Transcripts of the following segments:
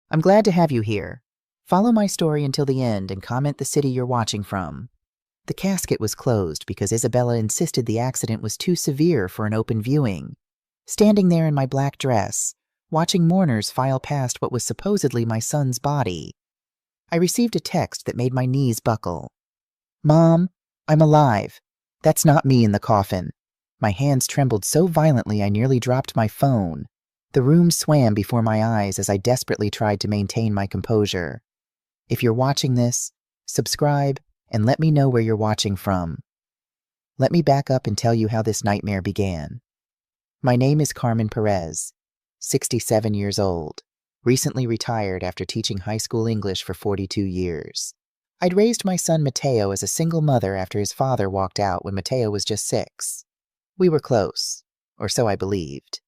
I'm glad to have you here. Follow my story until the end and comment the city you're watching from. The casket was closed because Isabella insisted the accident was too severe for an open viewing. Standing there in my black dress, watching mourners file past what was supposedly my son's body, I received a text that made my knees buckle. "Mom, I'm alive. That's not me in the coffin." My hands trembled so violently I nearly dropped my phone. The room swam before my eyes as I desperately tried to maintain my composure. If you're watching this, subscribe and let me know where you're watching from. Let me back up and tell you how this nightmare began. My name is Carmen Perez, 67 years old, recently retired after teaching high school English for 42 years. I'd raised my son Mateo as a single mother after his father walked out when Mateo was just 6. We were close, or so I believed.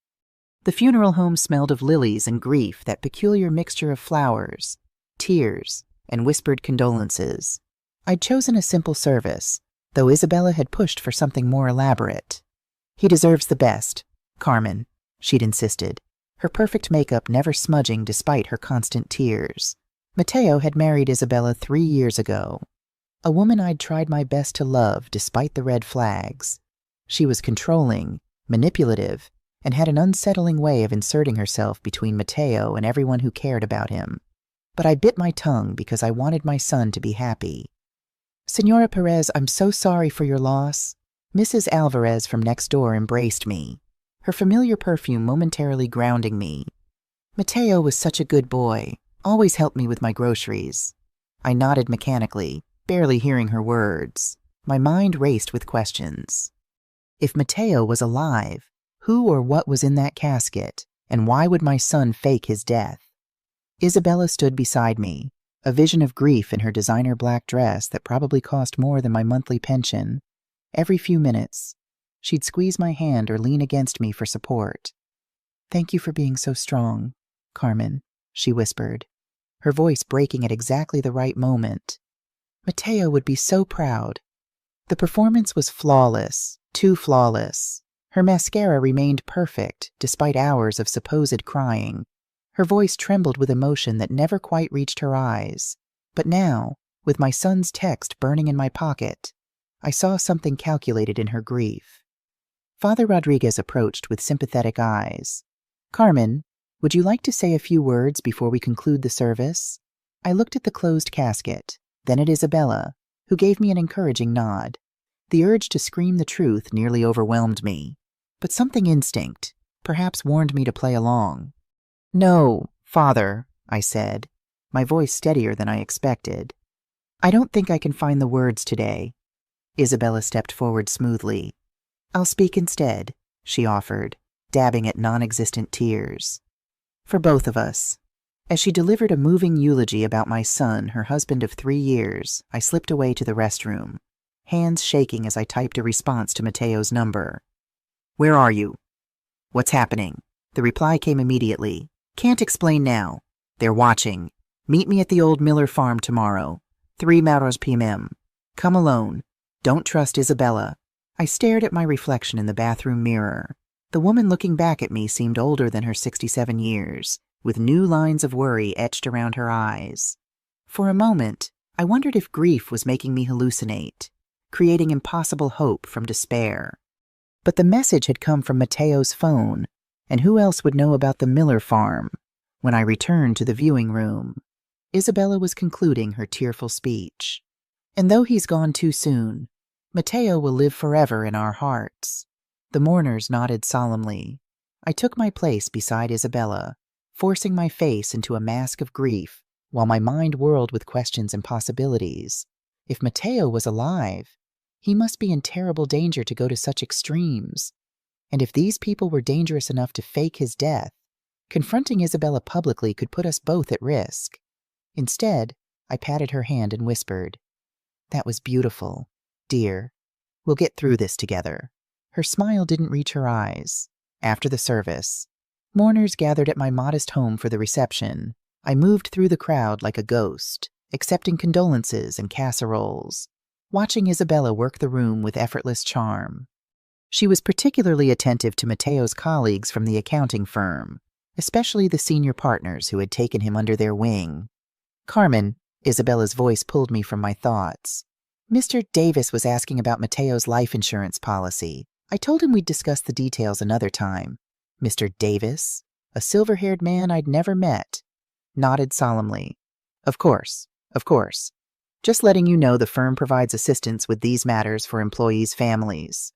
The funeral home smelled of lilies and grief, that peculiar mixture of flowers, tears, and whispered condolences. I'd chosen a simple service, though Isabella had pushed for something more elaborate. "He deserves the best, Carmen," she'd insisted, her perfect makeup never smudging despite her constant tears. Mateo had married Isabella 3 years ago, a woman I'd tried my best to love despite the red flags. She was controlling, manipulative, and had an unsettling way of inserting herself between Mateo and everyone who cared about him. But I bit my tongue because I wanted my son to be happy. "Senora Perez, I'm so sorry for your loss." Mrs. Alvarez from next door embraced me, her familiar perfume momentarily grounding me. "Mateo was such a good boy, always helped me with my groceries." I nodded mechanically, barely hearing her words. My mind raced with questions. If Mateo was alive, who or what was in that casket, and why would my son fake his death? Isabella stood beside me, a vision of grief in her designer black dress that probably cost more than my monthly pension. Every few minutes, she'd squeeze my hand or lean against me for support. "Thank you for being so strong, Carmen," she whispered, her voice breaking at exactly the right moment. "Mateo would be so proud." The performance was flawless, too flawless. Her mascara remained perfect, despite hours of supposed crying. Her voice trembled with emotion that never quite reached her eyes. But now, with my son's text burning in my pocket, I saw something calculated in her grief. Father Rodriguez approached with sympathetic eyes. "Carmen, would you like to say a few words before we conclude the service?" I looked at the closed casket, then at Isabella, who gave me an encouraging nod. The urge to scream the truth nearly overwhelmed me, but something instinct, perhaps, warned me to play along. "No, Father," I said, my voice steadier than I expected. "I don't think I can find the words today." Isabella stepped forward smoothly. "I'll speak instead," she offered, dabbing at non-existent tears. "For both of us." As she delivered a moving eulogy about my son, her husband of 3 years, I slipped away to the restroom, hands shaking as I typed a response to Mateo's number. "Where are you?" "What's happening?" The reply came immediately. "Can't explain now. They're watching. Meet me at the old Miller farm tomorrow, 3 p.m. Come alone. Don't trust Isabella." I stared at my reflection in the bathroom mirror. The woman looking back at me seemed older than her 67 years, with new lines of worry etched around her eyes. For a moment, I wondered if grief was making me hallucinate, creating impossible hope from despair. But the message had come from Mateo's phone, and who else would know about the Miller farm? When I returned to the viewing room, Isabella was concluding her tearful speech. "And though he's gone too soon, Mateo will live forever in our hearts." The mourners nodded solemnly. I took my place beside Isabella, forcing my face into a mask of grief, while my mind whirled with questions and possibilities. If Mateo was alive, he must be in terrible danger to go to such extremes. And if these people were dangerous enough to fake his death, confronting Isabella publicly could put us both at risk. Instead, I patted her hand and whispered, "That was beautiful, dear. We'll get through this together." Her smile didn't reach her eyes. After the service, mourners gathered at my modest home for the reception. I moved through the crowd like a ghost, accepting condolences and casseroles, watching Isabella work the room with effortless charm. She was particularly attentive to Mateo's colleagues from the accounting firm, especially the senior partners who had taken him under their wing. Carmen, Isabella's voice pulled me from my thoughts. Mr. Davis was asking about Mateo's life insurance policy. I told him we'd discuss the details another time. Mr. Davis, a silver-haired man I'd never met, nodded solemnly. Of course. Just letting you know the firm provides assistance with these matters for employees' families.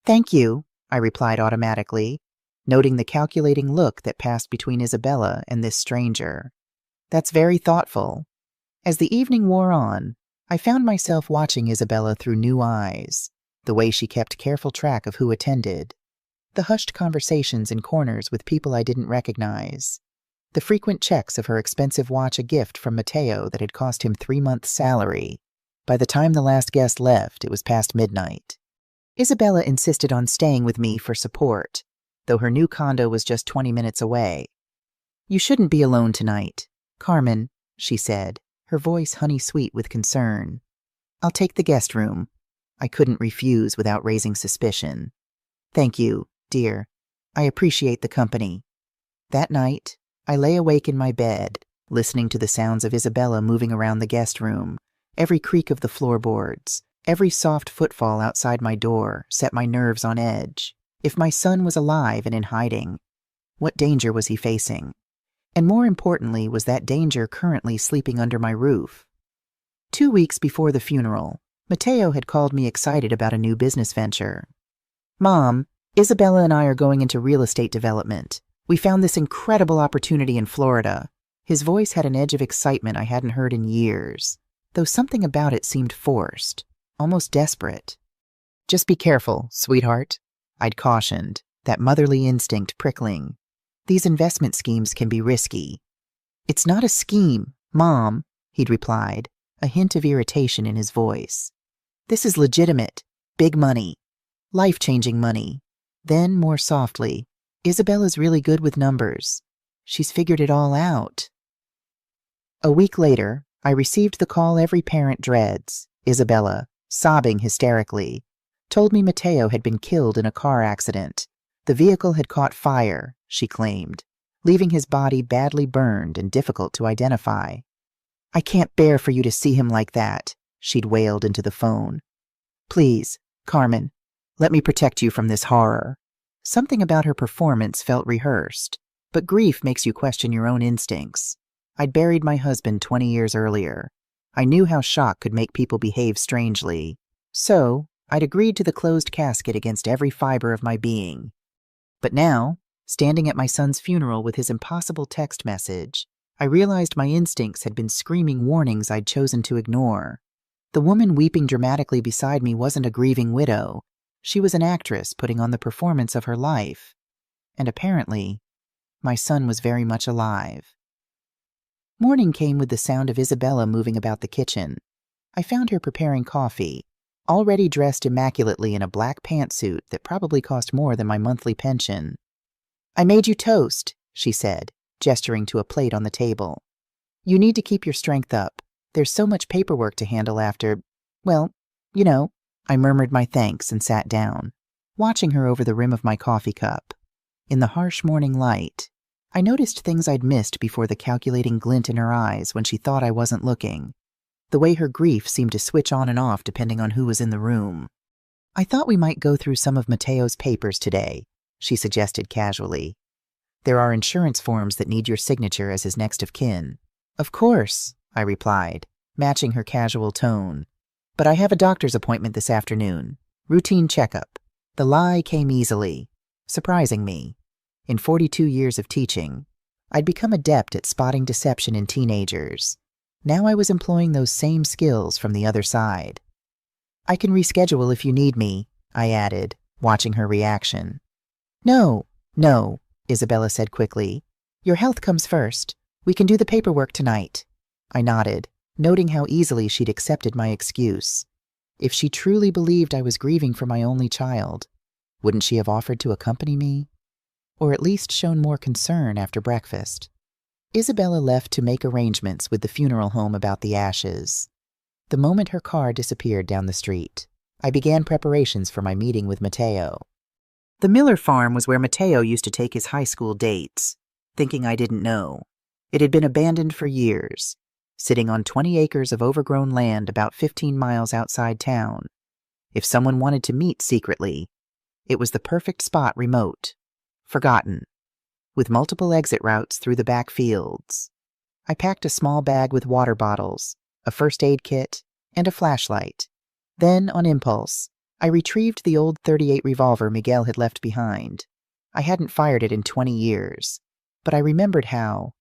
Thank you, I replied automatically, noting the calculating look that passed between Isabella and this stranger. That's very thoughtful. As the evening wore on, I found myself watching Isabella through new eyes, the way she kept careful track of who attended, the hushed conversations in corners with people I didn't recognize, the frequent checks of her expensive watch, a gift from Mateo that had cost him 3 months' salary. By the time the last guest left, it was past midnight. Isabella insisted on staying with me for support, though her new condo was just 20 minutes away. You shouldn't be alone tonight, Carmen, she said, her voice honey-sweet with concern. I'll take the guest room. I couldn't refuse without raising suspicion. Thank you, dear. I appreciate the company. That night, I lay awake in my bed, listening to the sounds of Isabella moving around the guest room. Every creak of the floorboards, every soft footfall outside my door set my nerves on edge. If my son was alive and in hiding, what danger was he facing? And more importantly, was that danger currently sleeping under my roof? 2 weeks before the funeral, Mateo had called me excited about a new business venture. Mom, Isabella and I are going into real estate development. We found this incredible opportunity in Florida. His voice had an edge of excitement I hadn't heard in years, though something about it seemed forced, almost desperate. Just be careful, sweetheart, I'd cautioned, that motherly instinct prickling. These investment schemes can be risky. It's not a scheme, Mom, he'd replied, a hint of irritation in his voice. This is legitimate, big money, life-changing money. Then, more softly, Isabella's really good with numbers. She's figured it all out. A week later, I received the call every parent dreads. Isabella, sobbing hysterically, told me Mateo had been killed in a car accident. The vehicle had caught fire, she claimed, leaving his body badly burned and difficult to identify. I can't bear for you to see him like that, she'd wailed into the phone. Please, Carmen, let me protect you from this horror. Something about her performance felt rehearsed, but grief makes you question your own instincts. I'd buried my husband 20 years earlier. I knew how shock could make people behave strangely. So, I'd agreed to the closed casket against every fiber of my being. But now, standing at my son's funeral with his impossible text message, I realized my instincts had been screaming warnings I'd chosen to ignore. The woman weeping dramatically beside me wasn't a grieving widow. She was an actress putting on the performance of her life. And apparently, my son was very much alive. Morning came with the sound of Isabella moving about the kitchen. I found her preparing coffee, already dressed immaculately in a black pantsuit that probably cost more than my monthly pension. I made you toast, she said, gesturing to a plate on the table. You need to keep your strength up. There's so much paperwork to handle after, well, you know. I murmured my thanks and sat down, watching her over the rim of my coffee cup. In the harsh morning light, I noticed things I'd missed before the calculating glint in her eyes when she thought I wasn't looking. The way her grief seemed to switch on and off depending on who was in the room. I thought we might go through some of Mateo's papers today, she suggested casually. There are insurance forms that need your signature as his next of kin. Of course, I replied, matching her casual tone. But I have a doctor's appointment this afternoon. Routine checkup. The lie came easily, surprising me. In 42 years of teaching, I'd become adept at spotting deception in teenagers. Now I was employing those same skills from the other side. I can reschedule if you need me, I added, watching her reaction. No, Isabella said quickly. Your health comes first. We can do the paperwork tonight. I nodded, noting how easily she'd accepted my excuse. If she truly believed I was grieving for my only child, wouldn't she have offered to accompany me? Or at least shown more concern after breakfast? Isabella left to make arrangements with the funeral home about the ashes. The moment her car disappeared down the street, I began preparations for my meeting with Mateo. The Miller farm was where Mateo used to take his high school dates. thinking I didn't know. It had been abandoned for years, sitting on 20 acres of overgrown land about 15 miles outside town. If someone wanted to meet secretly, it was the perfect spot, remote, forgotten, with multiple exit routes through the back fields. I packed a small bag with water bottles, a first aid kit, and a flashlight. Then, on impulse, I retrieved the old .38 revolver Miguel had left behind. I hadn't fired it in 20 years, but I remembered how,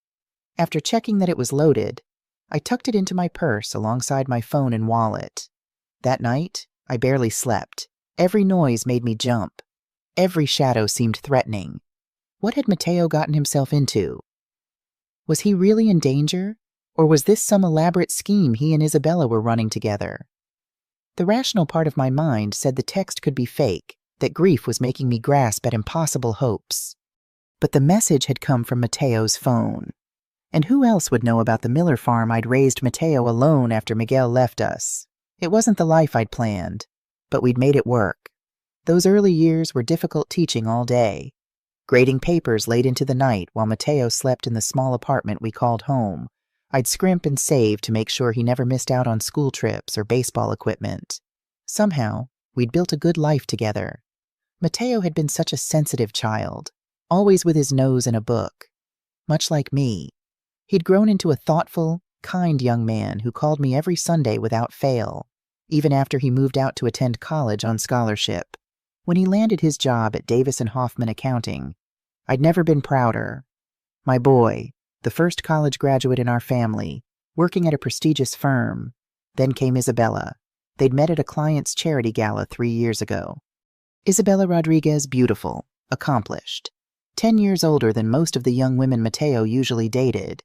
after checking that it was loaded, I tucked it into my purse alongside my phone and wallet. That night, I barely slept. Every noise made me jump. Every shadow seemed threatening. What had Mateo gotten himself into? Was he really in danger, or was this some elaborate scheme he and Isabella were running together? The rational part of my mind said the text could be fake, that grief was making me grasp at impossible hopes. But the message had come from Mateo's phone. And who else would know about the Miller farm I'd raised Mateo alone after Miguel left us? It wasn't the life I'd planned, but we'd made it work. Those early years were difficult teaching all day. Grading papers late into the night while Mateo slept in the small apartment we called home. I'd scrimp and save to make sure he never missed out on school trips or baseball equipment. Somehow, we'd built a good life together. Mateo had been such a sensitive child, always with his nose in a book. Much like me, he'd grown into a thoughtful, kind young man who called me every Sunday without fail, even after he moved out to attend college on scholarship. When he landed his job at Davis & Hoffman Accounting, I'd never been prouder. My boy, the first college graduate in our family, working at a prestigious firm. Then came Isabella. They'd met at a client's charity gala 3 years ago. Isabella Rodriguez, beautiful, accomplished, 10 years older than most of the young women Mateo usually dated.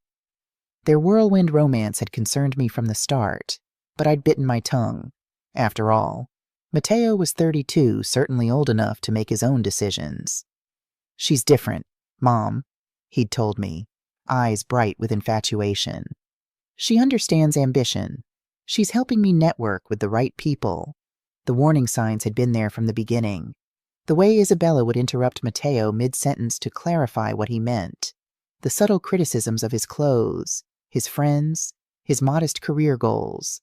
Their whirlwind romance had concerned me from the start, but I'd bitten my tongue. After all, Mateo was 32, certainly old enough to make his own decisions. "She's different, Mom," he'd told me, eyes bright with infatuation. "She understands ambition. She's helping me network with the right people." The warning signs had been there from the beginning. The way Isabella would interrupt Mateo mid-sentence to clarify what he meant. The subtle criticisms of his clothes, his friends, his modest career goals.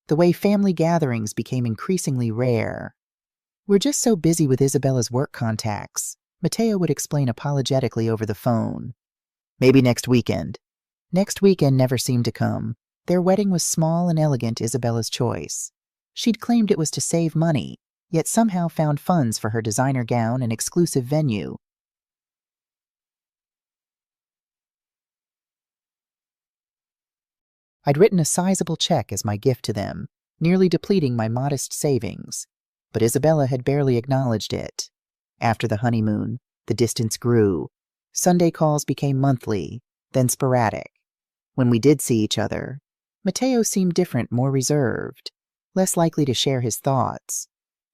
The way family gatherings became increasingly rare. "We're just so busy with Isabella's work contacts," Mateo would explain apologetically over the phone. "Maybe next weekend." Next weekend never seemed to come. Their wedding was small and elegant, Isabella's choice. She'd claimed it was to save money, yet somehow found funds for her designer gown and exclusive venue. I'd written a sizable check as my gift to them, nearly depleting my modest savings, but Isabella had barely acknowledged it. After the honeymoon, the distance grew. Sunday calls became monthly, then sporadic. When we did see each other, Mateo seemed different, more reserved, less likely to share his thoughts.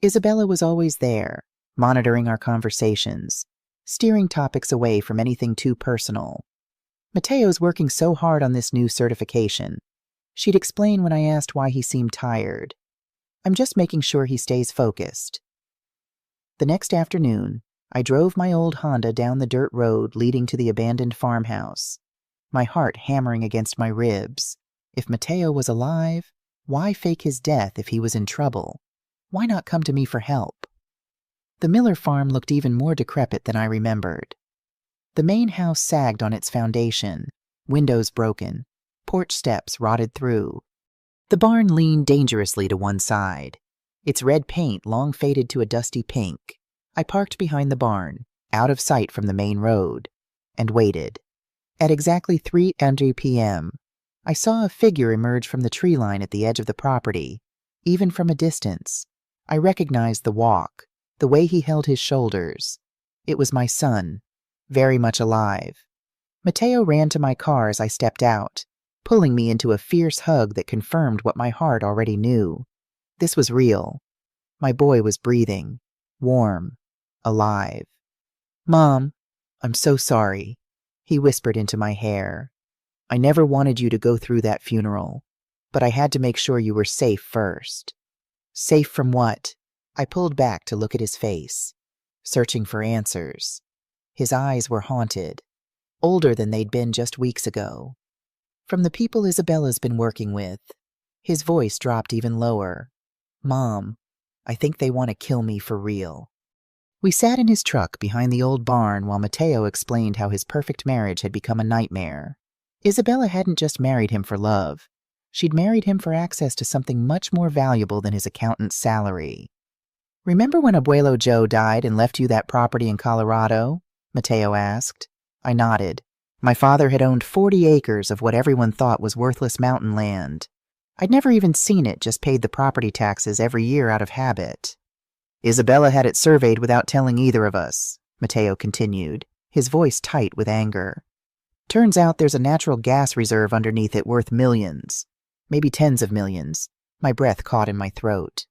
Isabella was always there, monitoring our conversations, steering topics away from anything too personal. "Mateo's working so hard on this new certification," she'd explain when I asked why he seemed tired. "I'm just making sure he stays focused." The next afternoon, I drove my old Honda down the dirt road leading to the abandoned farmhouse, my heart hammering against my ribs. If Mateo was alive, why fake his death if he was in trouble? Why not come to me for help? The Miller farm looked even more decrepit than I remembered. The main house sagged on its foundation, windows broken, porch steps rotted through. The barn leaned dangerously to one side, its red paint long faded to a dusty pink. I parked behind the barn, out of sight from the main road, and waited. At exactly 3:00 p.m., I saw a figure emerge from the tree line at the edge of the property. Even from a distance, I recognized the walk, the way he held his shoulders. It was my son, very much alive. Mateo ran to my car as I stepped out, pulling me into a fierce hug that confirmed what my heart already knew. This was real. My boy was breathing, warm, alive. "Mom, I'm so sorry," he whispered into my hair. "I never wanted you to go through that funeral, but I had to make sure you were safe first." "Safe from what?" I pulled back to look at his face, searching for answers. His eyes were haunted. older than they'd been just weeks ago. From the people Isabella's been working with. His voice dropped even lower. Mom, I think they want to kill me for real. We sat in his truck behind the old barn while Mateo explained how his perfect marriage had become a nightmare. Isabella hadn't just married him for love. She'd married him for access to something much more valuable than his accountant's salary. Remember when Abuelo Joe died and left you that property in Colorado? Mateo asked. I nodded. My father had owned 40 acres of what everyone thought was worthless mountain land. I'd never even seen it, just paid the property taxes every year out of habit. Isabella had it surveyed without telling either of us, Mateo continued, his voice tight with anger. Turns out there's a natural gas reserve underneath it worth millions. Maybe tens of millions. My breath caught in my throat.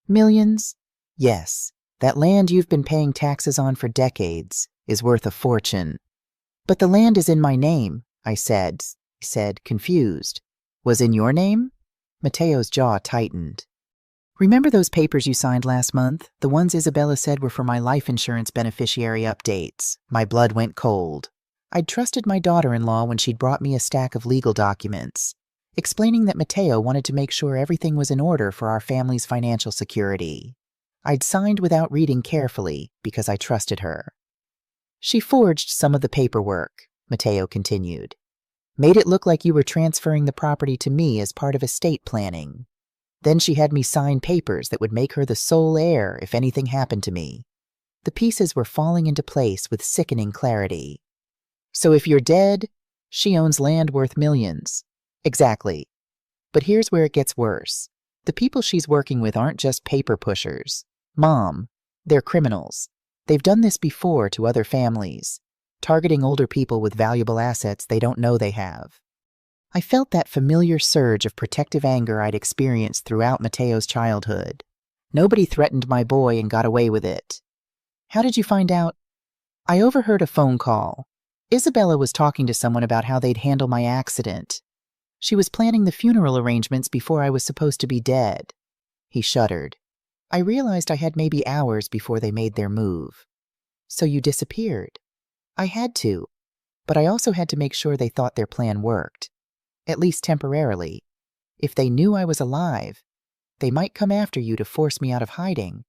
Millions? Yes, that land you've been paying taxes on for decades is worth a fortune. But the land is in my name, I said, confused. Was in your name? Mateo's jaw tightened. Remember those papers you signed last month? The ones Isabella said were for my life insurance beneficiary updates. My blood went cold. I'd trusted my daughter-in-law when she'd brought me a stack of legal documents, explaining that Mateo wanted to make sure everything was in order for our family's financial security. I'd signed without reading carefully because I trusted her. She forged some of the paperwork, Mateo continued. Made it look like you were transferring the property to me as part of estate planning. Then she had me sign papers that would make her the sole heir if anything happened to me. The pieces were falling into place with sickening clarity. So if you're dead, she owns land worth millions. Exactly. But here's where it gets worse. The people she's working with aren't just paper pushers. Mom, they're criminals. They've done this before to other families, targeting older people with valuable assets they don't know they have. I felt that familiar surge of protective anger I'd experienced throughout Mateo's childhood. Nobody threatened my boy and got away with it. How did you find out? I overheard a phone call. Isabella was talking to someone about how they'd handle my accident. She was planning the funeral arrangements before I was supposed to be dead. He shuddered. I realized I had maybe hours before they made their move. So you disappeared. I had to, but I also had to make sure they thought their plan worked. At least temporarily. If they knew I was alive, they might come after you to force me out of hiding.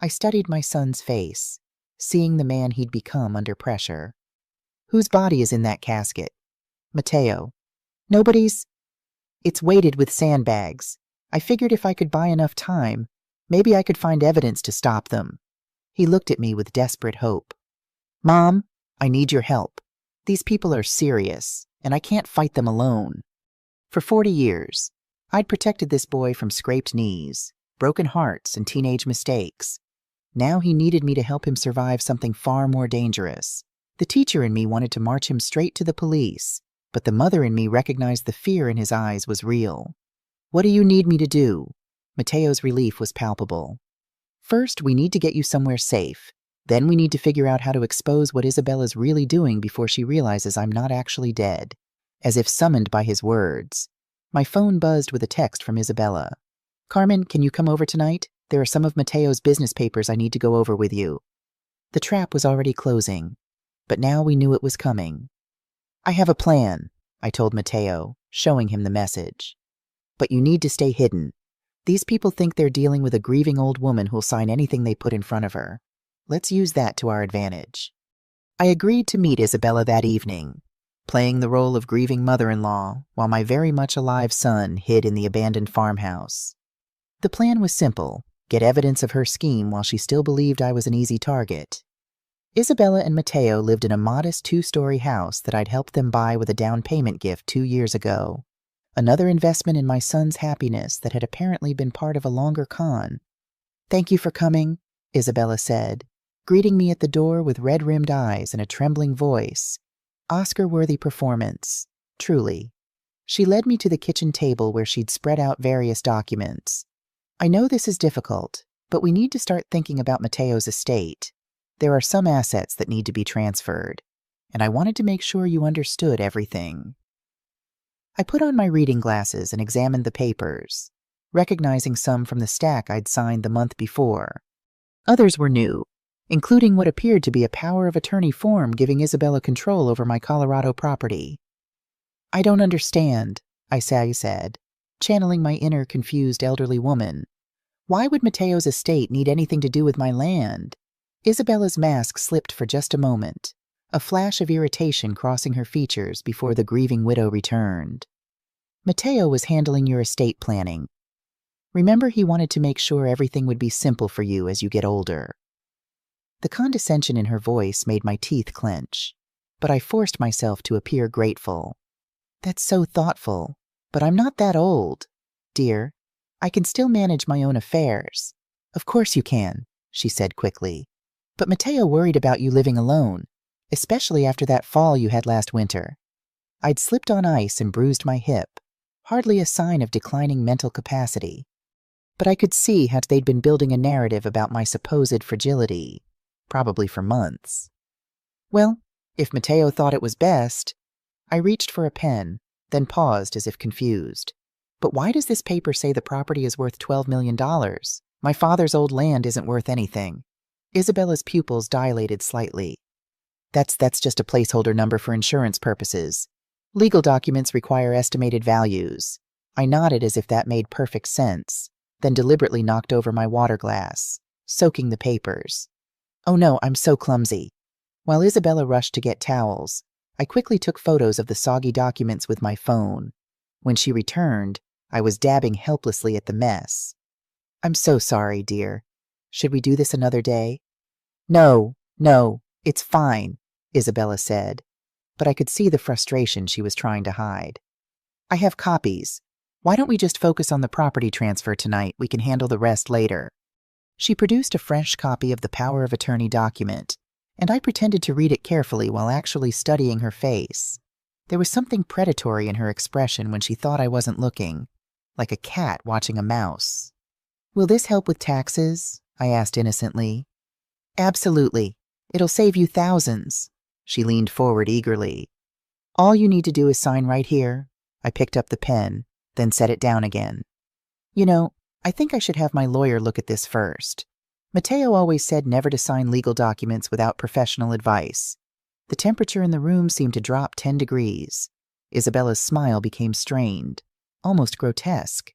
I studied my son's face, seeing the man he'd become under pressure. Whose body is in that casket? Mateo. Nobody's. It's weighted with sandbags. I figured if I could buy enough time, maybe I could find evidence to stop them. He looked at me with desperate hope. Mom, I need your help. These people are serious, and I can't fight them alone. For 40 years, I'd protected this boy from scraped knees, broken hearts, and teenage mistakes. Now he needed me to help him survive something far more dangerous. The teacher in me wanted to march him straight to the police, but the mother in me recognized the fear in his eyes was real. What do you need me to do? Mateo's relief was palpable. First, we need to get you somewhere safe. Then we need to figure out how to expose what Isabella's really doing before she realizes I'm not actually dead. As if summoned by his words. My phone buzzed with a text from Isabella. Carmen, can you come over tonight? There are some of Mateo's business papers I need to go over with you. The trap was already closing, but now we knew it was coming. I have a plan, I told Mateo, showing him the message. But you need to stay hidden. These people think they're dealing with a grieving old woman who'll sign anything they put in front of her. Let's use that to our advantage. I agreed to meet Isabella that evening, playing the role of grieving mother-in-law while my very much alive son hid in the abandoned farmhouse. The plan was simple, get evidence of her scheme while she still believed I was an easy target. Isabella and Mateo lived in a modest 2-story house that I'd helped them buy with a down payment gift 2 years ago. Another investment in my son's happiness that had apparently been part of a longer con. Thank you for coming, Isabella said, greeting me at the door with red-rimmed eyes and a trembling voice. Oscar-worthy performance, truly. She led me to the kitchen table where she'd spread out various documents. I know this is difficult, but we need to start thinking about Mateo's estate. There are some assets that need to be transferred, and I wanted to make sure you understood everything. I put on my reading glasses and examined the papers, recognizing some from the stack I'd signed the month before. Others were new, including what appeared to be a power of attorney form giving Isabella control over my Colorado property. I don't understand, I said, channeling my inner confused elderly woman. Why would Mateo's estate need anything to do with my land? Isabella's mask slipped for just a moment, a flash of irritation crossing her features before the grieving widow returned. Mateo was handling your estate planning. Remember, he wanted to make sure everything would be simple for you as you get older. The condescension in her voice made my teeth clench, but I forced myself to appear grateful. That's so thoughtful, but I'm not that old, dear. I can still manage my own affairs. Of course you can, she said quickly. But Mateo worried about you living alone, especially after that fall you had last winter. I'd slipped on ice and bruised my hip, hardly a sign of declining mental capacity. But I could see how they'd been building a narrative about my supposed fragility, probably for months. Well, if Mateo thought it was best, I reached for a pen, then paused as if confused. But why does this paper say the property is worth $12 million? My father's old land isn't worth anything. Isabella's pupils dilated slightly. That's just a placeholder number for insurance purposes. Legal documents require estimated values. I nodded as if that made perfect sense, then deliberately knocked over my water glass, soaking the papers. Oh no, I'm so clumsy. While Isabella rushed to get towels, I quickly took photos of the soggy documents with my phone. When she returned, I was dabbing helplessly at the mess. I'm so sorry, dear. Should we do this another day? No, it's fine, Isabella said, but I could see the frustration she was trying to hide. I have copies. Why don't we just focus on the property transfer tonight? We can handle the rest later. She produced a fresh copy of the power of attorney document, and I pretended to read it carefully while actually studying her face. There was something predatory in her expression when she thought I wasn't looking, like a cat watching a mouse. Will this help with taxes? I asked innocently. Absolutely. It'll save you thousands. She leaned forward eagerly. All you need to do is sign right here. I picked up the pen, then set it down again. You know, I think I should have my lawyer look at this first. Mateo always said never to sign legal documents without professional advice. The temperature in the room seemed to drop 10 degrees. Isabella's smile became strained, almost grotesque.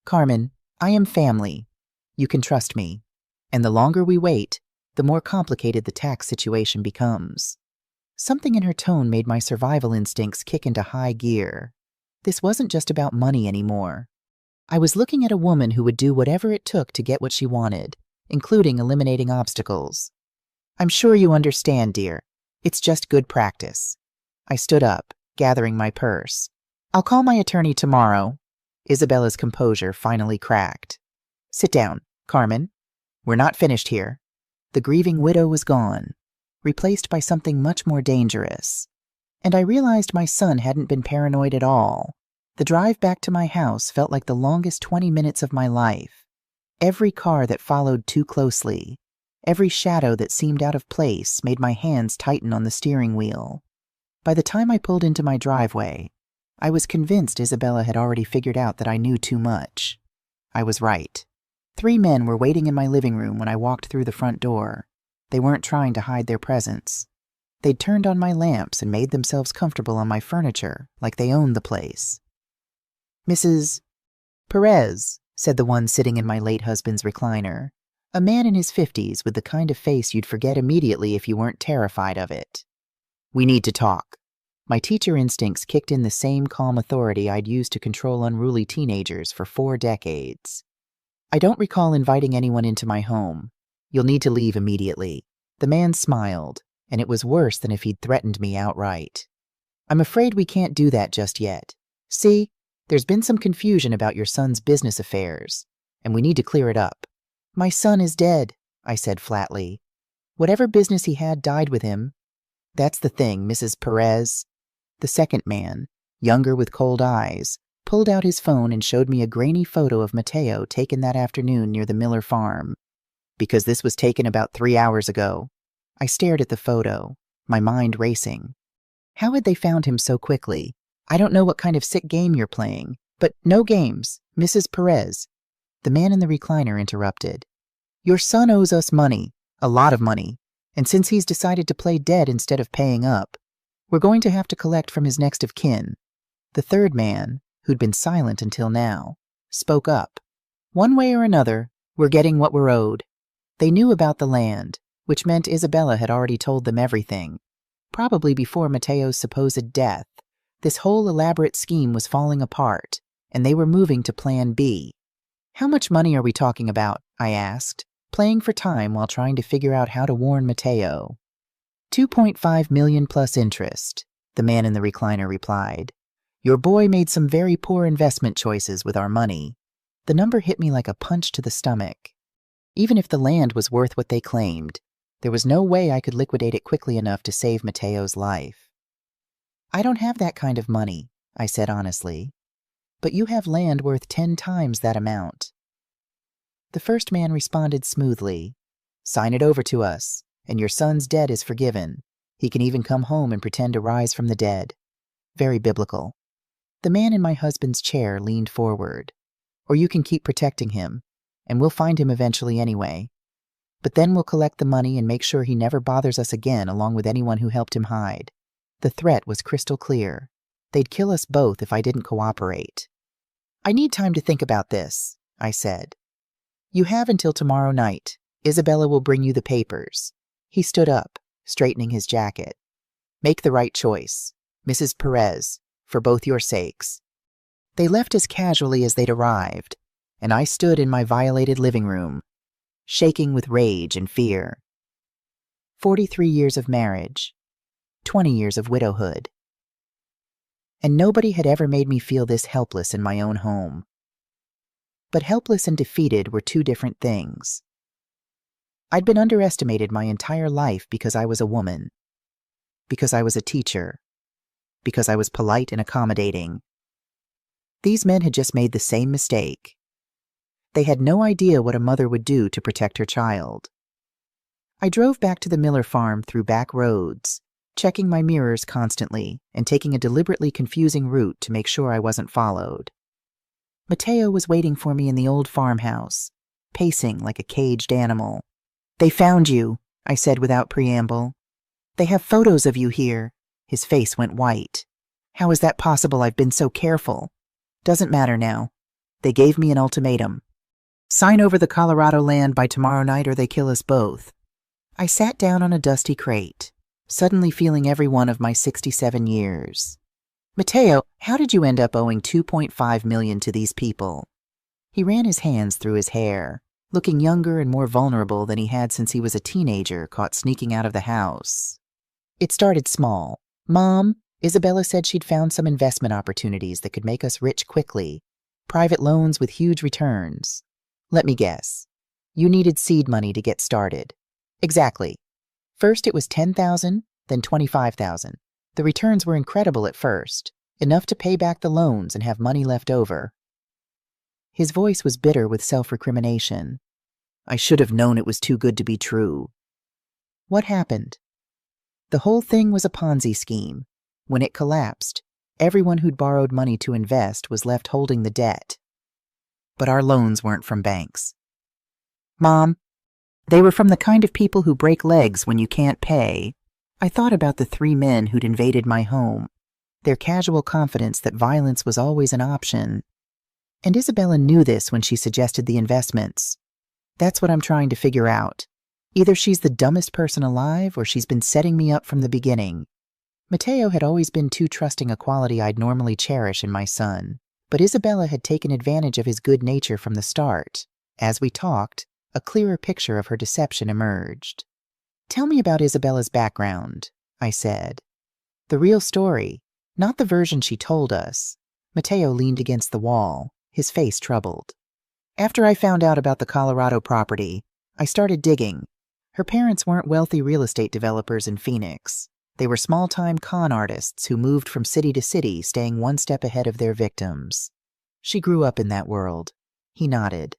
Carmen, I am family. You can trust me. And the longer we wait, the more complicated the tax situation becomes. Something in her tone made my survival instincts kick into high gear. This wasn't just about money anymore. I was looking at a woman who would do whatever it took to get what she wanted, including eliminating obstacles. I'm sure you understand, dear. It's just good practice. I stood up, gathering my purse. I'll call my attorney tomorrow. Isabella's composure finally cracked. Sit down, Carmen. We're not finished here. The grieving widow was gone, replaced by something much more dangerous. And I realized my son hadn't been paranoid at all. The drive back to my house felt like the longest 20 minutes of my life. Every car that followed too closely, every shadow that seemed out of place made my hands tighten on the steering wheel. By the time I pulled into my driveway, I was convinced Isabella had already figured out that I knew too much. I was right. 3 men were waiting in my living room when I walked through the front door. They weren't trying to hide their presence. They'd turned on my lamps and made themselves comfortable on my furniture, like they owned the place. Mrs. Perez, said the one sitting in my late husband's recliner, a man in his 50s with the kind of face you'd forget immediately if you weren't terrified of it. We need to talk. My teacher instincts kicked in the same calm authority I'd used to control unruly teenagers for 4 decades. I don't recall inviting anyone into my home. You'll need to leave immediately. The man smiled, and it was worse than if he'd threatened me outright. I'm afraid we can't do that just yet. See, there's been some confusion about your son's business affairs, and we need to clear it up. My son is dead, I said flatly. Whatever business he had died with him. That's the thing, Mrs. Perez. The second man, younger with cold eyes, pulled out his phone and showed me a grainy photo of Mateo taken that afternoon near the Miller farm. Because this was taken about 3 hours ago. I stared at the photo, my mind racing. How had they found him so quickly? I don't know what kind of sick game you're playing, but no games, Mrs. Perez. The man in the recliner interrupted. Your son owes us money. A lot of money. And since he's decided to play dead instead of paying up, we're going to have to collect from his next of kin. The third man, who'd been silent until now, spoke up. One way or another, we're getting what we're owed. They knew about the land, which meant Isabella had already told them everything. Probably before Matteo's supposed death, this whole elaborate scheme was falling apart, and they were moving to Plan B. How much money are we talking about? I asked, playing for time while trying to figure out how to warn Matteo. 2.5 million plus interest, the man in the recliner replied. Your boy made some very poor investment choices with our money. The number hit me like a punch to the stomach. Even if the land was worth what they claimed, there was no way I could liquidate it quickly enough to save Matteo's life. I don't have that kind of money, I said honestly. But you have land worth 10 times that amount. The first man responded smoothly. Sign it over to us, and your son's debt is forgiven. He can even come home and pretend to rise from the dead. Very biblical. The man in my husband's chair leaned forward. Or you can keep protecting him, and we'll find him eventually anyway. But then we'll collect the money and make sure he never bothers us again along with anyone who helped him hide. The threat was crystal clear. They'd kill us both if I didn't cooperate. I need time to think about this, I said. You have until tomorrow night. Isabella will bring you the papers. He stood up, straightening his jacket. Make the right choice, Mrs. Perez, for both your sakes. They left as casually as they'd arrived, and I stood in my violated living room, shaking with rage and fear. 43 years of marriage, 20 years of widowhood. And nobody had ever made me feel this helpless in my own home. But helpless and defeated were two different things. I'd been underestimated my entire life because I was a woman, because I was a teacher, because I was polite and accommodating. These men had just made the same mistake. They had no idea what a mother would do to protect her child. I drove back to the Miller farm through back roads, checking my mirrors constantly and taking a deliberately confusing route to make sure I wasn't followed. Matteo was waiting for me in the old farmhouse, pacing like a caged animal. They found you, I said without preamble. They have photos of you here. His face went white. How is that possible? I've been so careful. Doesn't matter now. They gave me an ultimatum. Sign over the Colorado land by tomorrow night or they kill us both. I sat down on a dusty crate, suddenly feeling every one of my 67 years. Matteo, how did you end up owing $2.5 million to these people? He ran his hands through his hair, looking younger and more vulnerable than he had since he was a teenager caught sneaking out of the house. It started small. Mom, Isabella said she'd found some investment opportunities that could make us rich quickly. Private loans with huge returns. Let me guess. You needed seed money to get started. Exactly. First it was $10,000, then $25,000. The returns were incredible at first, enough to pay back the loans and have money left over. His voice was bitter with self-recrimination. I should have known it was too good to be true. What happened? The whole thing was a Ponzi scheme. When it collapsed, everyone who'd borrowed money to invest was left holding the debt. But our loans weren't from banks. Mom, they were from the kind of people who break legs when you can't pay. I thought about the 3 men who'd invaded my home, their casual confidence that violence was always an option. And Isabella knew this when she suggested the investments. That's what I'm trying to figure out. Either she's the dumbest person alive or she's been setting me up from the beginning. Matteo had always been too trusting, a quality I'd normally cherish in my son. But Isabella had taken advantage of his good nature from the start. As we talked, a clearer picture of her deception emerged. Tell me about Isabella's background, I said. The real story, not the version she told us. Matteo leaned against the wall, his face troubled. After I found out about the Colorado property, I started digging. Her parents weren't wealthy real estate developers in Phoenix. They were small-time con artists who moved from city to city, staying one step ahead of their victims. She grew up in that world. He nodded.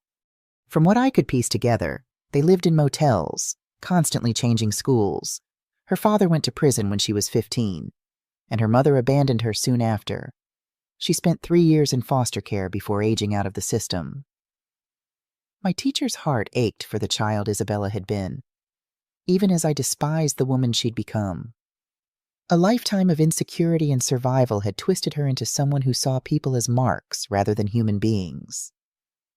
From what I could piece together, they lived in motels, constantly changing schools. Her father went to prison when she was 15, and her mother abandoned her soon after. She spent 3 years in foster care before aging out of the system. My teacher's heart ached for the child Isabella had been. even as I despised the woman she'd become. A lifetime of insecurity and survival had twisted her into someone who saw people as marks rather than human beings.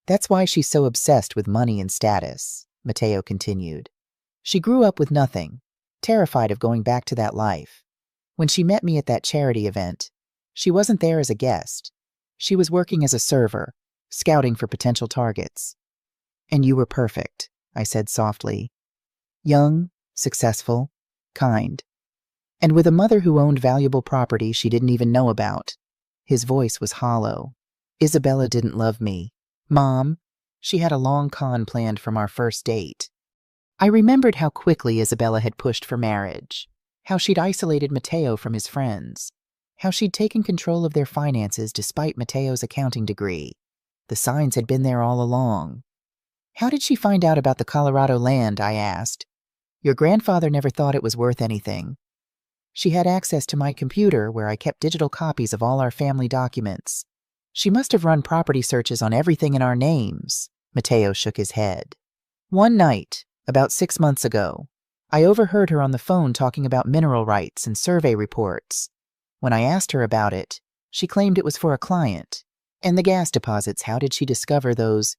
That's why she's so obsessed with money and status, Mateo continued. She grew up with nothing, terrified of going back to that life. When she met me at that charity event, she wasn't there as a guest. She was working as a server, scouting for potential targets. And you were perfect, I said softly. Young, successful, kind. And with a mother who owned valuable property she didn't even know about. His voice was hollow. Isabella didn't love me. Mom, she had a long con planned from our first date. I remembered how quickly Isabella had pushed for marriage, how she'd isolated Mateo from his friends, how she'd taken control of their finances despite Mateo's accounting degree. The signs had been there all along. How did she find out about the Colorado land, I asked. Your grandfather never thought it was worth anything. She had access to my computer where I kept digital copies of all our family documents. She must have run property searches on everything in our names. Mateo shook his head. One night, about 6 months ago, I overheard her on the phone talking about mineral rights and survey reports. When I asked her about it, she claimed it was for a client. And the gas deposits, how did she discover those?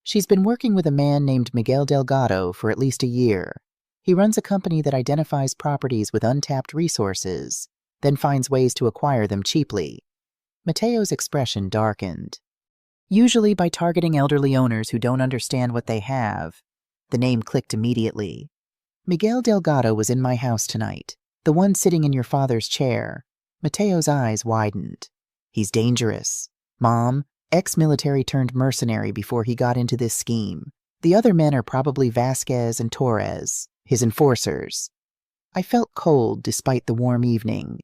She's been working with a man named Miguel Delgado for at least a year. He runs a company that identifies properties with untapped resources, then finds ways to acquire them cheaply. Mateo's expression darkened. Usually by targeting elderly owners who don't understand what they have. The name clicked immediately. Miguel Delgado was in my house tonight, the one sitting in your father's chair. Mateo's eyes widened. He's dangerous. Mom, ex-military turned mercenary before he got into this scheme. The other men are probably Vasquez and Torres, his enforcers. I felt cold despite the warm evening.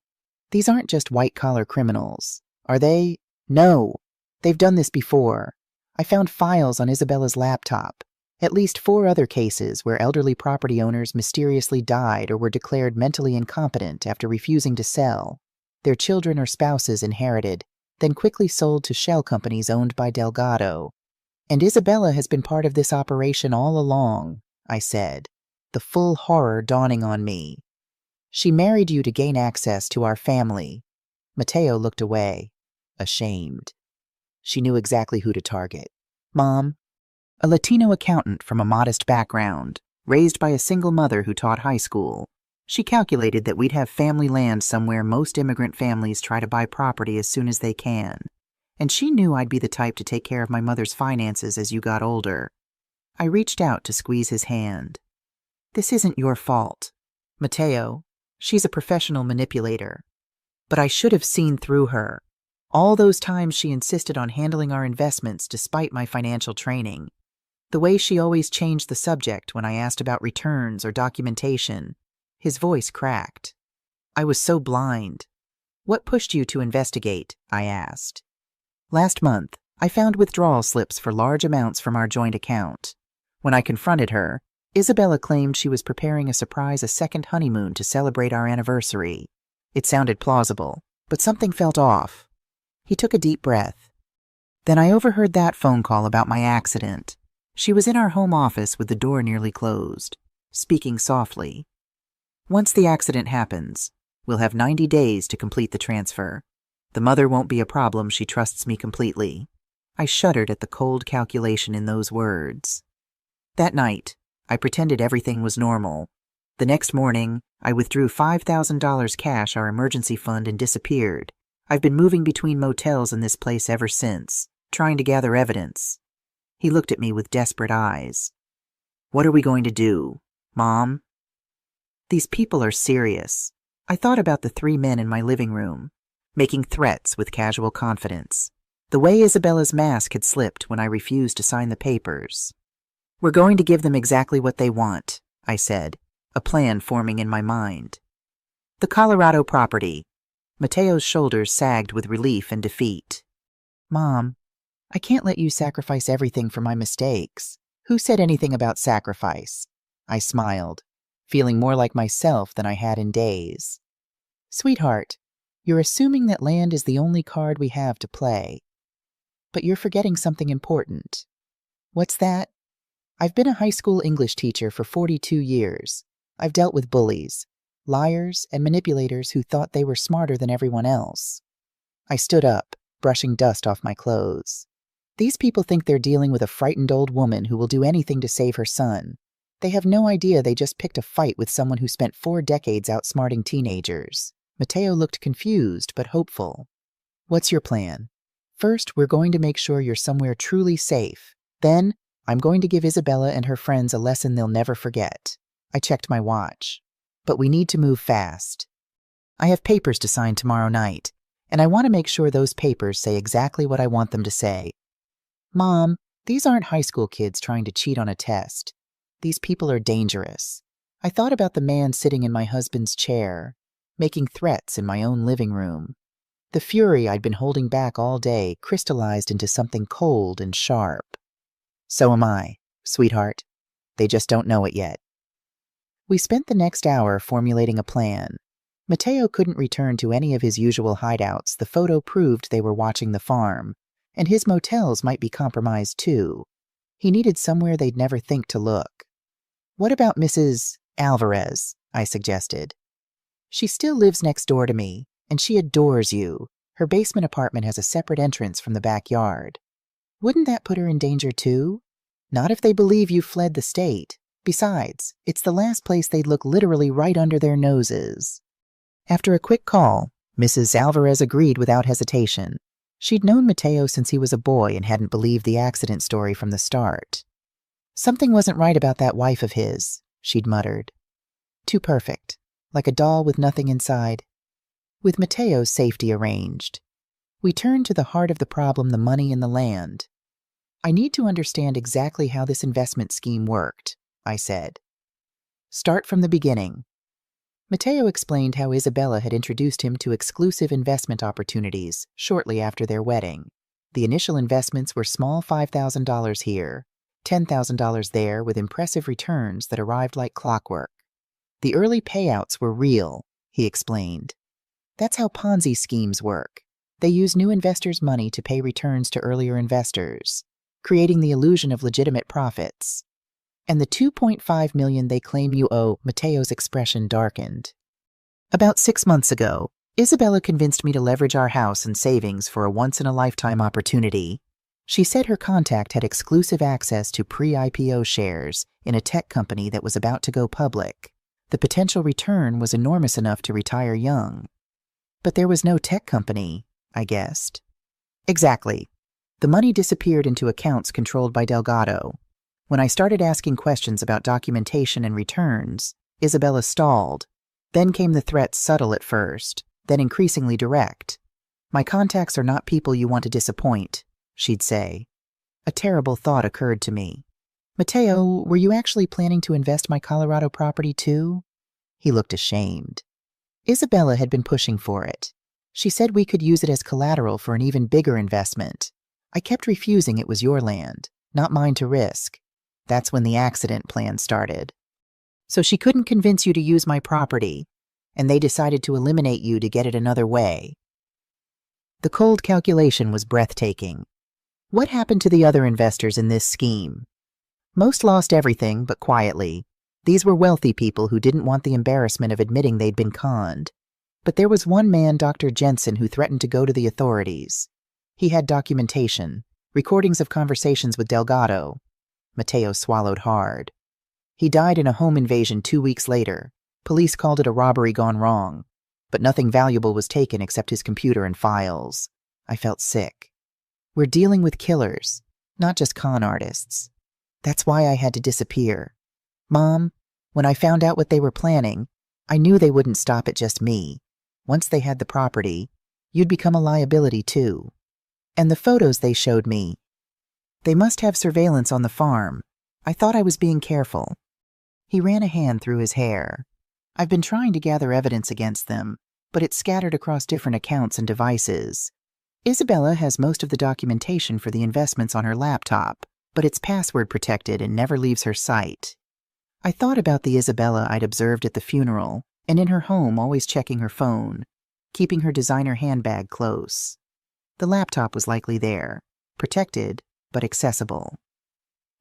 These aren't just white-collar criminals, are they? No, they've done this before. I found files on Isabella's laptop. At least 4 other cases where elderly property owners mysteriously died or were declared mentally incompetent after refusing to sell. Their children or spouses inherited, then quickly sold to shell companies owned by Delgado. And Isabella has been part of this operation all along, I said, the full horror dawning on me. She married you to gain access to our family. Mateo looked away, ashamed. She knew exactly who to target. Mom, a Latino accountant from a modest background, raised by a single mother who taught high school. She calculated that we'd have family land somewhere most immigrant families try to buy property as soon as they can. And she knew I'd be the type to take care of my mother's finances as you got older. I reached out to squeeze his hand. This isn't your fault. Mateo, she's a professional manipulator. But I should have seen through her. All those times she insisted on handling our investments despite my financial training. The way she always changed the subject when I asked about returns or documentation. His voice cracked. I was so blind. What pushed you to investigate? I asked. Last month, I found withdrawal slips for large amounts from our joint account. When I confronted her, Isabella claimed she was preparing a second honeymoon to celebrate our anniversary. It sounded plausible, but something felt off. He took a deep breath. Then I overheard that phone call about my accident. She was in our home office with the door nearly closed, speaking softly. Once the accident happens, we'll have 90 days to complete the transfer. The mother won't be a problem, she trusts me completely. I shuddered at the cold calculation in those words. That night, I pretended everything was normal. The next morning, I withdrew $5,000 cash, our emergency fund, and disappeared. I've been moving between motels in this place ever since, trying to gather evidence. He looked at me with desperate eyes. What are we going to do, Mom? These people are serious. I thought about the 3 men in my living room, making threats with casual confidence. The way Isabella's mask had slipped when I refused to sign the papers. We're going to give them exactly what they want, I said, a plan forming in my mind. The Colorado property. Mateo's shoulders sagged with relief and defeat. Mom, I can't let you sacrifice everything for my mistakes. Who said anything about sacrifice? I smiled, feeling more like myself than I had in days. Sweetheart, you're assuming that land is the only card we have to play. But you're forgetting something important. What's that? I've been a high school English teacher for 42 years. I've dealt with bullies, liars, and manipulators who thought they were smarter than everyone else. I stood up, brushing dust off my clothes. These people think they're dealing with a frightened old woman who will do anything to save her son. They have no idea they just picked a fight with someone who spent 4 decades outsmarting teenagers. Mateo looked confused but hopeful. What's your plan? First, we're going to make sure you're somewhere truly safe. Then, I'm going to give Isabella and her friends a lesson they'll never forget. I checked my watch. But we need to move fast. I have papers to sign tomorrow night, and I want to make sure those papers say exactly what I want them to say. Mom, these aren't high school kids trying to cheat on a test. These people are dangerous. I thought about the man sitting in my husband's chair, making threats in my own living room. The fury I'd been holding back all day crystallized into something cold and sharp. So am I, sweetheart. They just don't know it yet. We spent the next hour formulating a plan. Mateo couldn't return to any of his usual hideouts. The photo proved they were watching the farm, and his motels might be compromised too. He needed somewhere they'd never think to look. What about Mrs. Alvarez? I suggested. She still lives next door to me, and she adores you. Her basement apartment has a separate entrance from the backyard. Wouldn't that put her in danger too? Not if they believe you fled the state. Besides, it's the last place they'd look literally right under their noses. After a quick call, Mrs. Alvarez agreed without hesitation. She'd known Mateo since he was a boy and hadn't believed the accident story from the start. Something wasn't right about that wife of his, she'd muttered. Too perfect, like a doll with nothing inside. With Mateo's safety arranged, we turned to the heart of the problem, the money and the land. I need to understand exactly how this investment scheme worked, I said. Start from the beginning. Mateo explained how Isabella had introduced him to exclusive investment opportunities shortly after their wedding. The initial investments were small $5,000 here, $10,000 there, with impressive returns that arrived like clockwork. The early payouts were real, he explained. That's how Ponzi schemes work. They use new investors' money to pay returns to earlier investors, creating the illusion of legitimate profits. And the $2.5 million they claim you owe, Mateo's expression darkened. About 6 months ago, Isabella convinced me to leverage our house and savings for a once-in-a-lifetime opportunity. She said her contact had exclusive access to pre-IPO shares in a tech company that was about to go public. The potential return was enormous enough to retire young. But there was no tech company, I guessed. Exactly. The money disappeared into accounts controlled by Delgado. When I started asking questions about documentation and returns, Isabella stalled. Then came the threats, subtle at first, then increasingly direct. My contacts are not people you want to disappoint, she'd say. A terrible thought occurred to me. Mateo, were you actually planning to invest my Colorado property too? He looked ashamed. Isabella had been pushing for it. She said we could use it as collateral for an even bigger investment. I kept refusing. It was your land, not mine to risk. That's when the accident plan started. So she couldn't convince you to use my property, and they decided to eliminate you to get it another way. The cold calculation was breathtaking. What happened to the other investors in this scheme? Most lost everything, but quietly. These were wealthy people who didn't want the embarrassment of admitting they'd been conned. But there was one man, Dr. Jensen, who threatened to go to the authorities. He had documentation, recordings of conversations with Delgado. Mateo swallowed hard. He died in a home invasion 2 weeks later. Police called it a robbery gone wrong, but nothing valuable was taken except his computer and files. I felt sick. We're dealing with killers, not just con artists. That's why I had to disappear. Mom, when I found out what they were planning, I knew they wouldn't stop at just me. Once they had the property, you'd become a liability too. And the photos they showed me. They must have surveillance on the farm. I thought I was being careful. He ran a hand through his hair. I've been trying to gather evidence against them, but it's scattered across different accounts and devices. Isabella has most of the documentation for the investments on her laptop, but it's password protected and never leaves her sight. I thought about the Isabella I'd observed at the funeral, and in her home always checking her phone, keeping her designer handbag close. The laptop was likely there, protected, but accessible.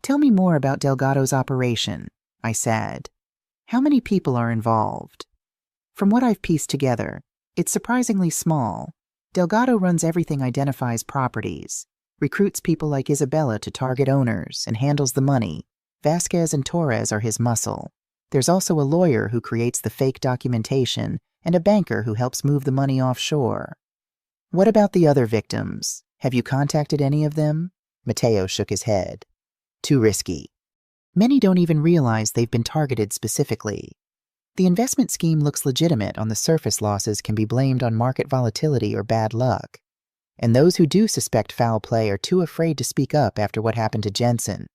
Tell me more about Delgado's operation, I said. How many people are involved? From what I've pieced together, it's surprisingly small. Delgado runs everything, identifies properties, recruits people like Isabella to target owners, and handles the money. Vasquez and Torres are his muscle. There's also a lawyer who creates the fake documentation and a banker who helps move the money offshore. What about the other victims? Have you contacted any of them? Mateo shook his head. Too risky. Many don't even realize they've been targeted specifically. The investment scheme looks legitimate. On the surface, losses can be blamed on market volatility or bad luck. And those who do suspect foul play are too afraid to speak up after what happened to Jensen.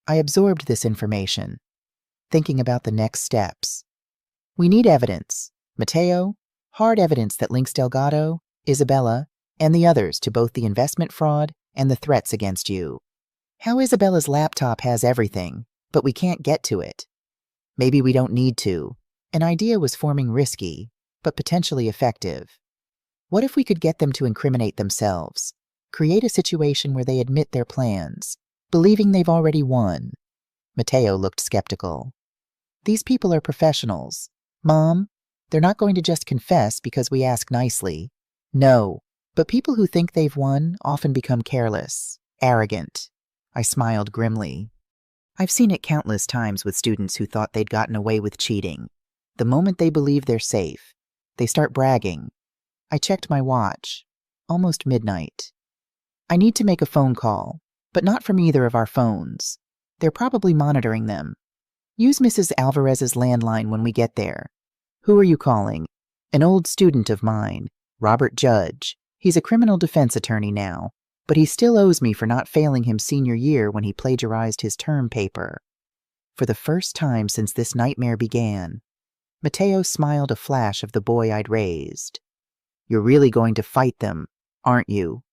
I absorbed this information, thinking about the next steps. We need evidence. Mateo, hard evidence that links Delgado, Isabella, and the others to both the investment fraud and the threats against you. How Isabella's laptop has everything, but we can't get to it. Maybe we don't need to. An idea was forming, risky, but potentially effective. What if we could get them to incriminate themselves? Create a situation where they admit their plans, believing they've already won. Mateo looked skeptical. These people are professionals. Mom, they're not going to just confess because we ask nicely. No, but people who think they've won often become careless, arrogant. I smiled grimly. I've seen it countless times with students who thought they'd gotten away with cheating. The moment they believe they're safe, they start bragging. I checked my watch. Almost midnight. I need to make a phone call, but not from either of our phones. They're probably monitoring them. Use Mrs. Alvarez's landline when we get there. Who are you calling? An old student of mine, Robert Judge. He's a criminal defense attorney now, but he still owes me for not failing him senior year when he plagiarized his term paper. For the first time since this nightmare began, Mateo smiled, a flash of the boy I'd raised. You're really going to fight them, aren't you?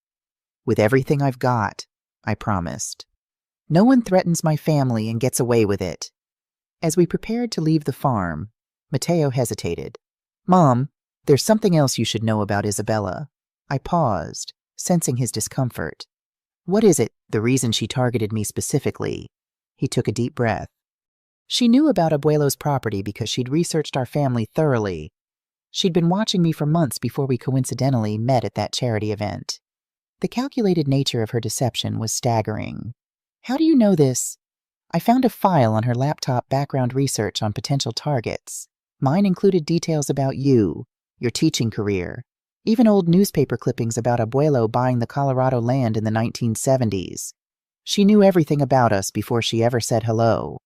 With everything I've got, I promised. No one threatens my family and gets away with it. As we prepared to leave the farm, Mateo hesitated. Mom, there's something else you should know about Isabella. I paused, sensing his discomfort. What is it? The reason she targeted me specifically? He took a deep breath. She knew about Abuelo's property because she'd researched our family thoroughly. She'd been watching me for months before we coincidentally met at that charity event. The calculated nature of her deception was staggering. How do you know this? I found a file on her laptop, background research on potential targets. Mine included details about you, your teaching career, even old newspaper clippings about Abuelo buying the Colorado land in the 1970s. She knew everything about us before she ever said hello.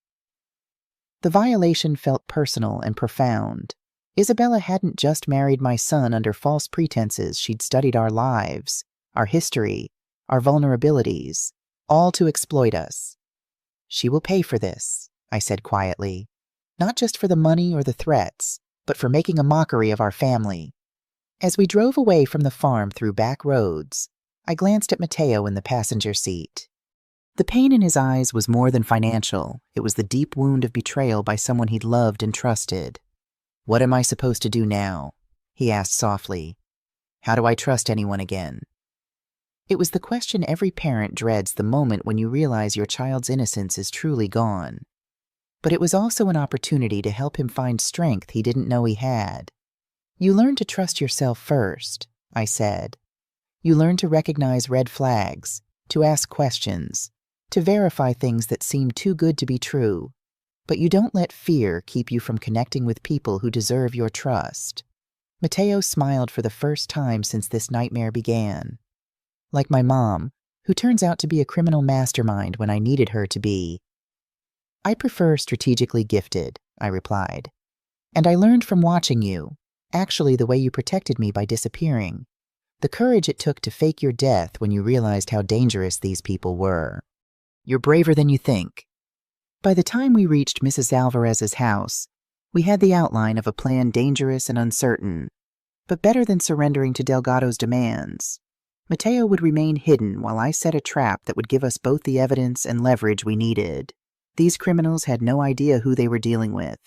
The violation felt personal and profound. Isabella hadn't just married my son under false pretenses. She'd studied our lives, our history, our vulnerabilities, all to exploit us. She will pay for this, I said quietly, not just for the money or the threats, but for making a mockery of our family. As we drove away from the farm through back roads, I glanced at Mateo in the passenger seat. The pain in his eyes was more than financial. It was the deep wound of betrayal by someone he'd loved and trusted. What am I supposed to do now? He asked softly. How do I trust anyone again? It was the question every parent dreads the moment when you realize your child's innocence is truly gone. But it was also an opportunity to help him find strength he didn't know he had. You learn to trust yourself first, I said. You learn to recognize red flags, to ask questions, to verify things that seem too good to be true. But you don't let fear keep you from connecting with people who deserve your trust. Mateo smiled for the first time since this nightmare began. Like my mom, who turns out to be a criminal mastermind when I needed her to be. I prefer strategically gifted, I replied. And I learned from watching you, actually the way you protected me by disappearing. The courage it took to fake your death when you realized how dangerous these people were. You're braver than you think. By the time we reached Mrs. Alvarez's house, we had the outline of a plan dangerous and uncertain, but better than surrendering to Delgado's demands. Mateo would remain hidden while I set a trap that would give us both the evidence and leverage we needed. These criminals had no idea who they were dealing with.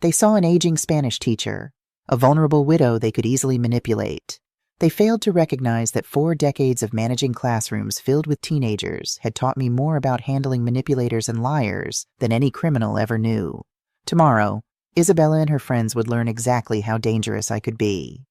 They saw an aging Spanish teacher, a vulnerable widow they could easily manipulate. They failed to recognize that 4 decades of managing classrooms filled with teenagers had taught me more about handling manipulators and liars than any criminal ever knew. Tomorrow, Isabella and her friends would learn exactly how dangerous I could be.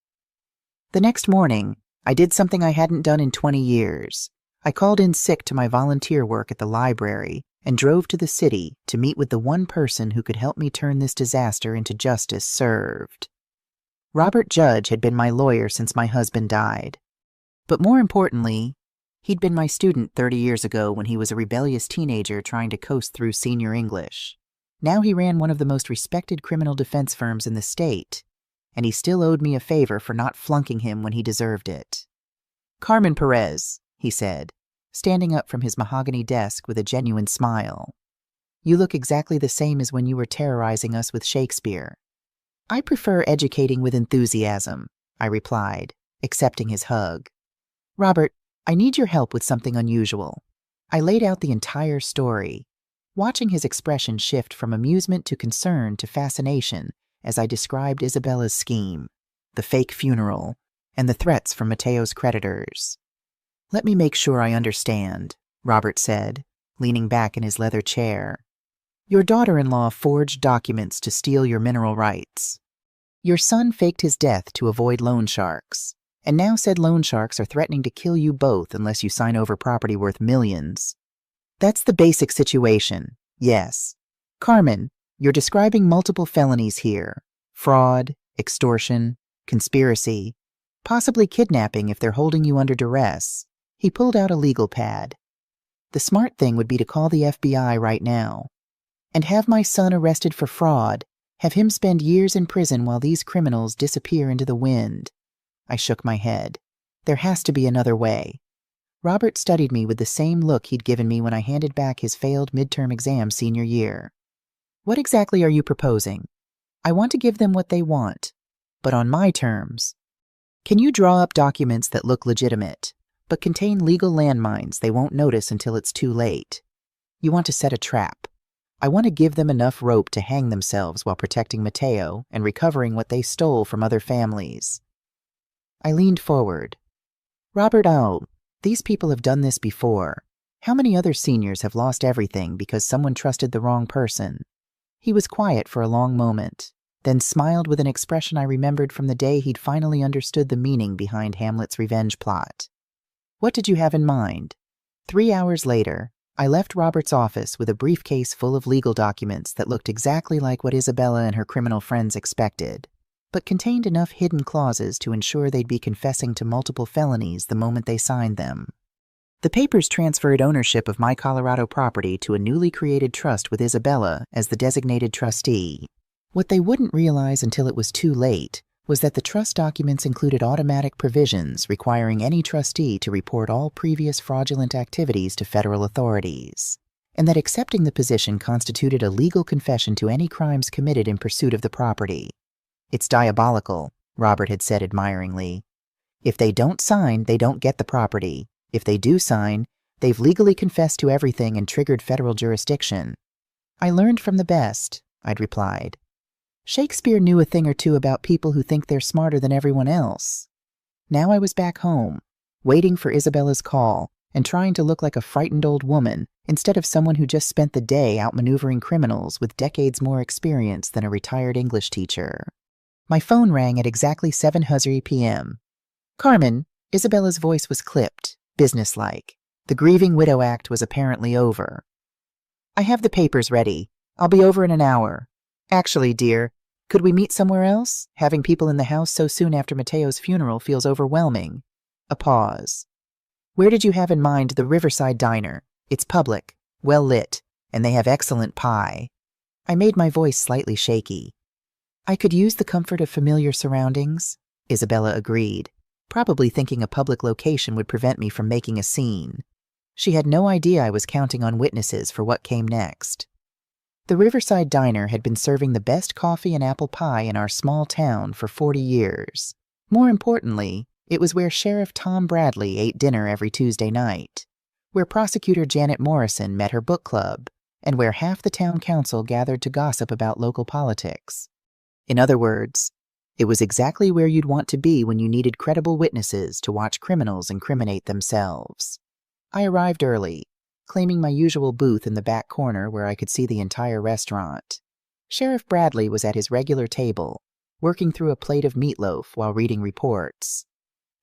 The next morning, I did something I hadn't done in 20 years. I called in sick to my volunteer work at the library and drove to the city to meet with the one person who could help me turn this disaster into justice served. Robert Judge had been my lawyer since my husband died. But more importantly, he'd been my student 30 years ago when he was a rebellious teenager trying to coast through senior English. Now he ran one of the most respected criminal defense firms in the state, and he still owed me a favor for not flunking him when he deserved it. "Carmen Perez," he said, standing up from his mahogany desk with a genuine smile. "You look exactly the same as when you were terrorizing us with Shakespeare." "I prefer educating with enthusiasm," I replied, accepting his hug. "Robert, I need your help with something unusual." I laid out the entire story, watching his expression shift from amusement to concern to fascination as I described Isabella's scheme, the fake funeral, and the threats from Mateo's creditors. "Let me make sure I understand," Robert said, leaning back in his leather chair. "Your daughter-in-law forged documents to steal your mineral rights. Your son faked his death to avoid loan sharks, and now said loan sharks are threatening to kill you both unless you sign over property worth millions. That's the basic situation, yes. Carmen, you're describing multiple felonies here: fraud, extortion, conspiracy, possibly kidnapping if they're holding you under duress." He pulled out a legal pad. "The smart thing would be to call the FBI right now and have my son arrested for fraud, have him spend years in prison while these criminals disappear into the wind." I shook my head. There has to be another way. Robert studied me with the same look he'd given me when I handed back his failed midterm exam senior year. "What exactly are you proposing?" "I want to give them what they want, but on my terms. Can you draw up documents that look legitimate, but contain legal landmines they won't notice until it's too late? You want to set a trap. I want to give them enough rope to hang themselves while protecting Mateo and recovering what they stole from other families." I leaned forward. "Robert, these people have done this before. How many other seniors have lost everything because someone trusted the wrong person?" He was quiet for a long moment, then smiled with an expression I remembered from the day he'd finally understood the meaning behind Hamlet's revenge plot. "What did you have in mind?" 3 hours later, I left Robert's office with a briefcase full of legal documents that looked exactly like what Isabella and her criminal friends expected, but contained enough hidden clauses to ensure they'd be confessing to multiple felonies the moment they signed them. The papers transferred ownership of my Colorado property to a newly created trust with Isabella as the designated trustee. What they wouldn't realize until it was too late was that the trust documents included automatic provisions requiring any trustee to report all previous fraudulent activities to federal authorities, and that accepting the position constituted a legal confession to any crimes committed in pursuit of the property. "It's diabolical," Robert had said admiringly. "If they don't sign, they don't get the property. If they do sign, they've legally confessed to everything and triggered federal jurisdiction." "I learned from the best," I'd replied. "Shakespeare knew a thing or two about people who think they're smarter than everyone else." Now I was back home, waiting for Isabella's call and trying to look like a frightened old woman instead of someone who just spent the day outmaneuvering criminals with decades more experience than a retired English teacher. My phone rang at exactly 7:00 p.m. "Carmen," Isabella's voice was clipped, businesslike. The grieving widow act was apparently over. "I have the papers ready. I'll be over in an hour. Actually, dear, could we meet somewhere else? Having people in the house so soon after Mateo's funeral feels overwhelming." A pause. "Where did you have in mind the Riverside Diner? It's public, well lit, and they have excellent pie." I made my voice slightly shaky. "I could use the comfort of familiar surroundings," Isabella agreed, probably thinking a public location would prevent me from making a scene. She had no idea I was counting on witnesses for what came next. The Riverside Diner had been serving the best coffee and apple pie in our small town for 40 years. More importantly, it was where Sheriff Tom Bradley ate dinner every Tuesday night, where Prosecutor Janet Morrison met her book club, and where half the town council gathered to gossip about local politics. In other words, it was exactly where you'd want to be when you needed credible witnesses to watch criminals incriminate themselves. I arrived early, claiming my usual booth in the back corner where I could see the entire restaurant. Sheriff Bradley was at his regular table, working through a plate of meatloaf while reading reports.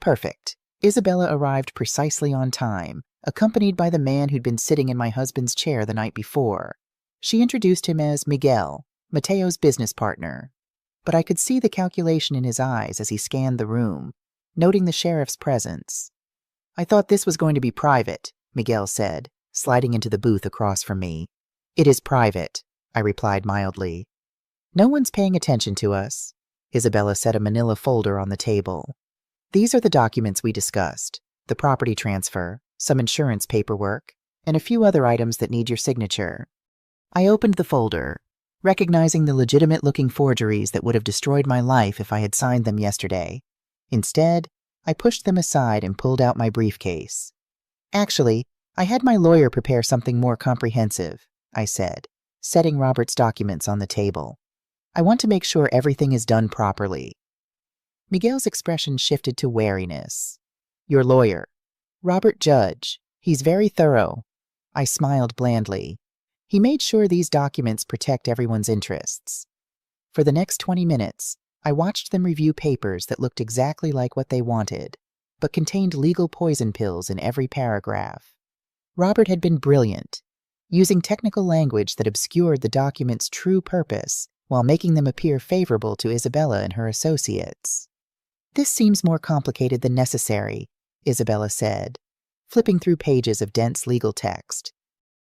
Perfect. Isabella arrived precisely on time, accompanied by the man who'd been sitting in my husband's chair the night before. She introduced him as Miguel, Mateo's business partner. But I could see the calculation in his eyes as he scanned the room, noting the sheriff's presence. "I thought this was going to be private," Miguel said, sliding into the booth across from me. "It is private," I replied mildly. "No one's paying attention to us." Isabella set a manila folder on the table. "These are the documents we discussed: the property transfer, some insurance paperwork, and a few other items that need your signature." I opened the folder, recognizing the legitimate-looking forgeries that would have destroyed my life if I had signed them yesterday. Instead, I pushed them aside and pulled out my briefcase. "Actually, I had my lawyer prepare something more comprehensive," I said, setting Robert's documents on the table. "I want to make sure everything is done properly." Miguel's expression shifted to wariness. "Your lawyer. Robert Judge. He's very thorough." I smiled blandly. He made sure these documents protect everyone's interests. For the next 20 minutes, I watched them review papers that looked exactly like what they wanted, but contained legal poison pills in every paragraph. Robert had been brilliant, using technical language that obscured the document's true purpose while making them appear favorable to Isabella and her associates. "This seems more complicated than necessary," Isabella said, flipping through pages of dense legal text.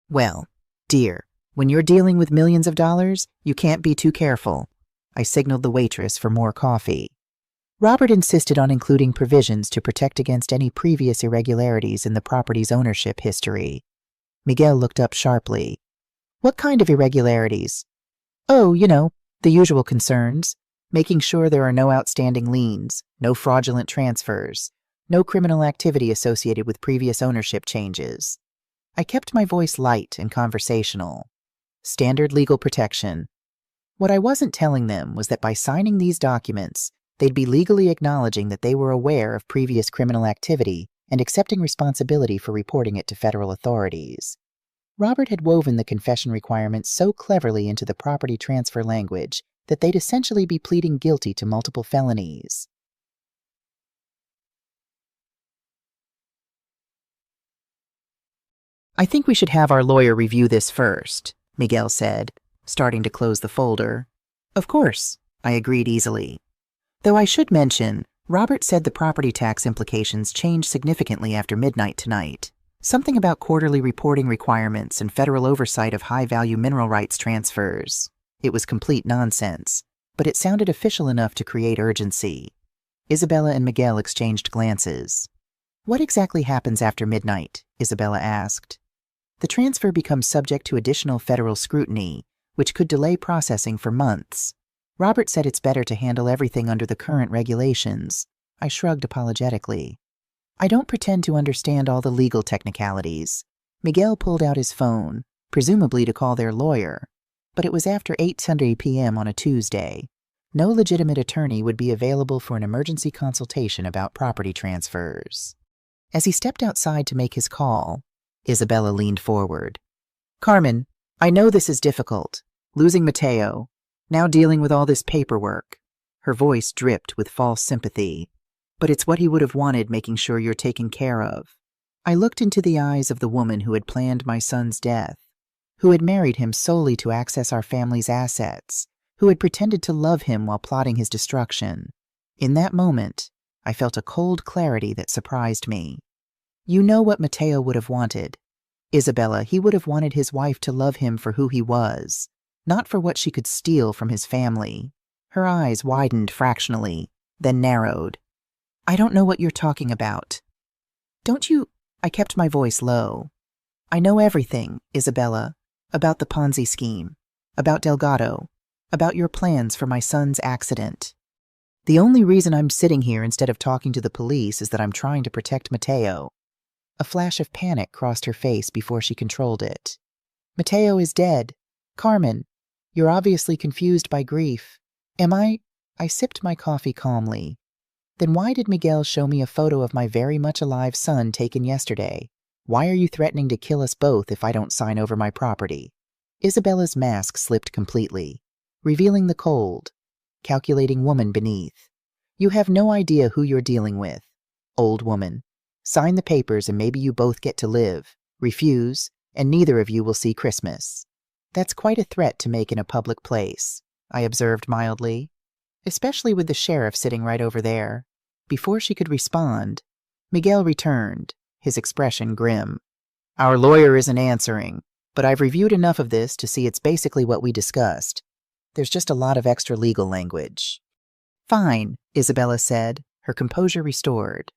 "Well, dear, when you're dealing with millions of dollars, you can't be too careful." I signaled the waitress for more coffee. Robert insisted on including provisions to protect against any previous irregularities in the property's ownership history. Miguel looked up sharply. "What kind of irregularities?" "Oh, the usual concerns. Making sure there are no outstanding liens, no fraudulent transfers, no criminal activity associated with previous ownership changes." I kept my voice light and conversational. Standard legal protection. What I wasn't telling them was that by signing these documents, they'd be legally acknowledging that they were aware of previous criminal activity and accepting responsibility for reporting it to federal authorities. Robert had woven the confession requirements so cleverly into the property transfer language that they'd essentially be pleading guilty to multiple felonies. "I think we should have our lawyer review this first," Miguel said, starting to close the folder. "Of course," I agreed easily. Though I should mention, Robert said the property tax implications changed significantly after midnight tonight. Something about quarterly reporting requirements and federal oversight of high-value mineral rights transfers. It was complete nonsense, but it sounded official enough to create urgency. Isabella and Miguel exchanged glances. "What exactly happens after midnight?" Isabella asked. "The transfer becomes subject to additional federal scrutiny, which could delay processing for months. Robert said it's better to handle everything under the current regulations." I shrugged apologetically. "I don't pretend to understand all the legal technicalities." Miguel pulled out his phone, presumably to call their lawyer, but it was after 8:30 p.m. on a Tuesday. No legitimate attorney would be available for an emergency consultation about property transfers. As he stepped outside to make his call, Isabella leaned forward. "Carmen, I know this is difficult. Losing Mateo, now dealing with all this paperwork." Her voice dripped with false sympathy. "But it's what he would have wanted, making sure you're taken care of." I looked into the eyes of the woman who had planned my son's death, who had married him solely to access our family's assets, who had pretended to love him while plotting his destruction. In that moment, I felt a cold clarity that surprised me. "You know what Mateo would have wanted. Isabella, he would have wanted his wife to love him for who he was, not for what she could steal from his family." Her eyes widened fractionally, then narrowed. "I don't know what you're talking about." "Don't you—" I kept my voice low. "I know everything, Isabella, about the Ponzi scheme, about Delgado, about your plans for my son's accident. The only reason I'm sitting here instead of talking to the police is that I'm trying to protect Mateo." A flash of panic crossed her face before she controlled it. "Mateo is dead. Carmen, you're obviously confused by grief. Am I?" I sipped my coffee calmly. "Then why did Miguel show me a photo of my very much alive son taken yesterday? Why are you threatening to kill us both if I don't sign over my property?" Isabella's mask slipped completely. revealing the cold, calculating woman beneath. You have no idea who you're dealing with. Old woman. Sign the papers and maybe you both get to live. Refuse, and neither of you will see Christmas. That's quite a threat to make in a public place, I observed mildly, especially with the sheriff sitting right over there. Before she could respond, Miguel returned, his expression grim. Our lawyer isn't answering, but I've reviewed enough of this to see it's basically what we discussed. There's just a lot of extra legal language. Fine, Isabella said, her composure restored.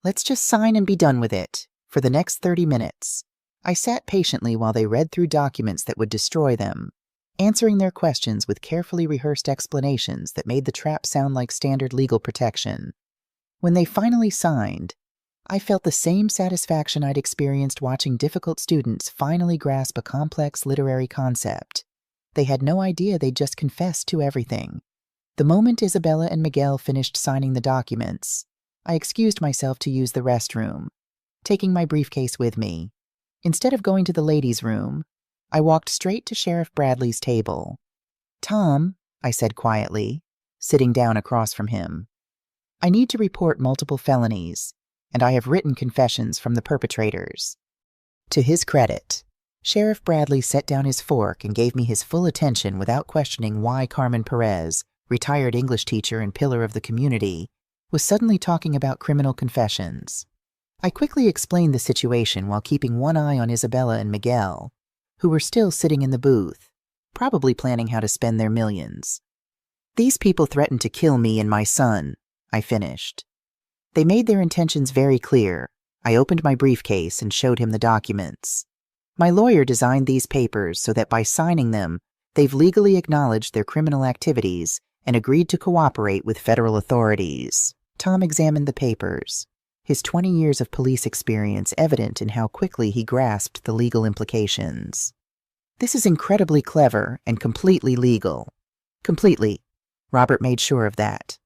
Let's just sign and be done with it, for the next 30 minutes. I sat patiently while they read through documents that would destroy them, answering their questions with carefully rehearsed explanations that made the trap sound like standard legal protection. When they finally signed, I felt the same satisfaction I'd experienced watching difficult students finally grasp a complex literary concept. They had no idea they'd just confessed to everything. The moment Isabella and Miguel finished signing the documents, I excused myself to use the restroom, taking my briefcase with me. Instead of going to the ladies' room, I walked straight to Sheriff Bradley's table. Tom, I said quietly, sitting down across from him, I need to report multiple felonies, and I have written confessions from the perpetrators. To his credit, Sheriff Bradley set down his fork and gave me his full attention without questioning why Carmen Perez, retired English teacher and pillar of the community, was suddenly talking about criminal confessions. I quickly explained the situation while keeping one eye on Isabella and Miguel, who were still sitting in the booth, probably planning how to spend their millions. These people threatened to kill me and my son, I finished. They made their intentions very clear. I opened my briefcase and showed him the documents. My lawyer designed these papers so that by signing them, they've legally acknowledged their criminal activities and agreed to cooperate with federal authorities. Tom examined the papers, his 20 years of police experience evident in how quickly he grasped the legal implications. This is incredibly clever and completely legal. Completely. Robert made sure of that.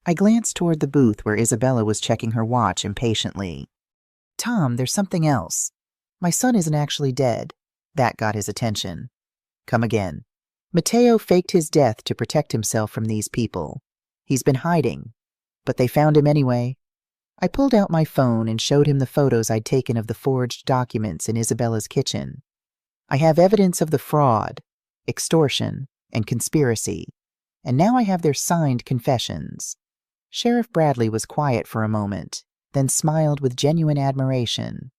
I glanced toward the booth where Isabella was checking her watch impatiently. Tom, there's something else. My son isn't actually dead. That got his attention. Come again. Mateo faked his death to protect himself from these people. He's been hiding, but they found him anyway. I pulled out my phone and showed him the photos I'd taken of the forged documents in Isabella's kitchen. I have evidence of the fraud, extortion, and conspiracy, and now I have their signed confessions. Sheriff Bradley was quiet for a moment, then smiled with genuine admiration.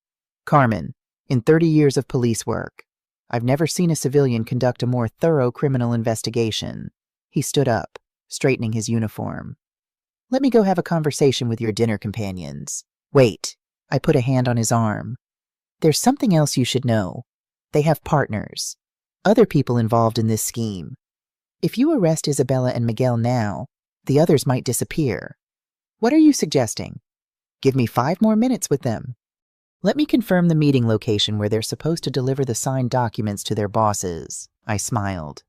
Carmen, in 30 years of police work, I've never seen a civilian conduct a more thorough criminal investigation. He stood up, straightening his uniform. Let me go have a conversation with your dinner companions. Wait, I put a hand on his arm. There's something else you should know. They have partners, other people involved in this scheme. If you arrest Isabella and Miguel now, the others might disappear. What are you suggesting? Give me 5 more minutes with them. Let me confirm the meeting location where they're supposed to deliver the signed documents to their bosses. I smiled.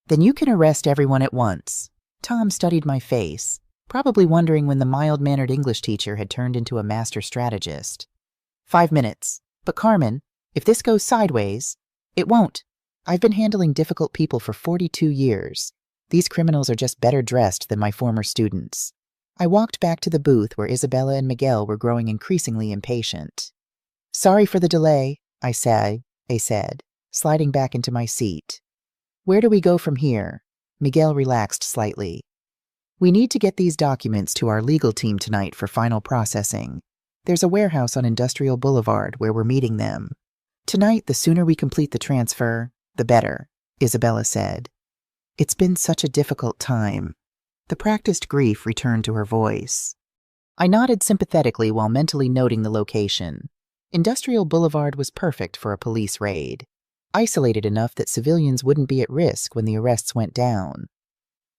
Then you can arrest everyone at once. Tom studied my face, probably wondering when the mild-mannered English teacher had turned into a master strategist. 5 minutes. But Carmen, if this goes sideways, it won't. I've been handling difficult people for 42 years. These criminals are just better dressed than my former students. I walked back to the booth where Isabella and Miguel were growing increasingly impatient. Sorry for the delay, I said, sliding back into my seat. Where do we go from here? Miguel relaxed slightly. We need to get these documents to our legal team tonight for final processing. There's a warehouse on Industrial Boulevard where we're meeting them. Tonight, the sooner we complete the transfer, the better, Isabella said. It's been such a difficult time. The practiced grief returned to her voice. I nodded sympathetically while mentally noting the location. Industrial Boulevard was perfect for a police raid, isolated enough that civilians wouldn't be at risk when the arrests went down.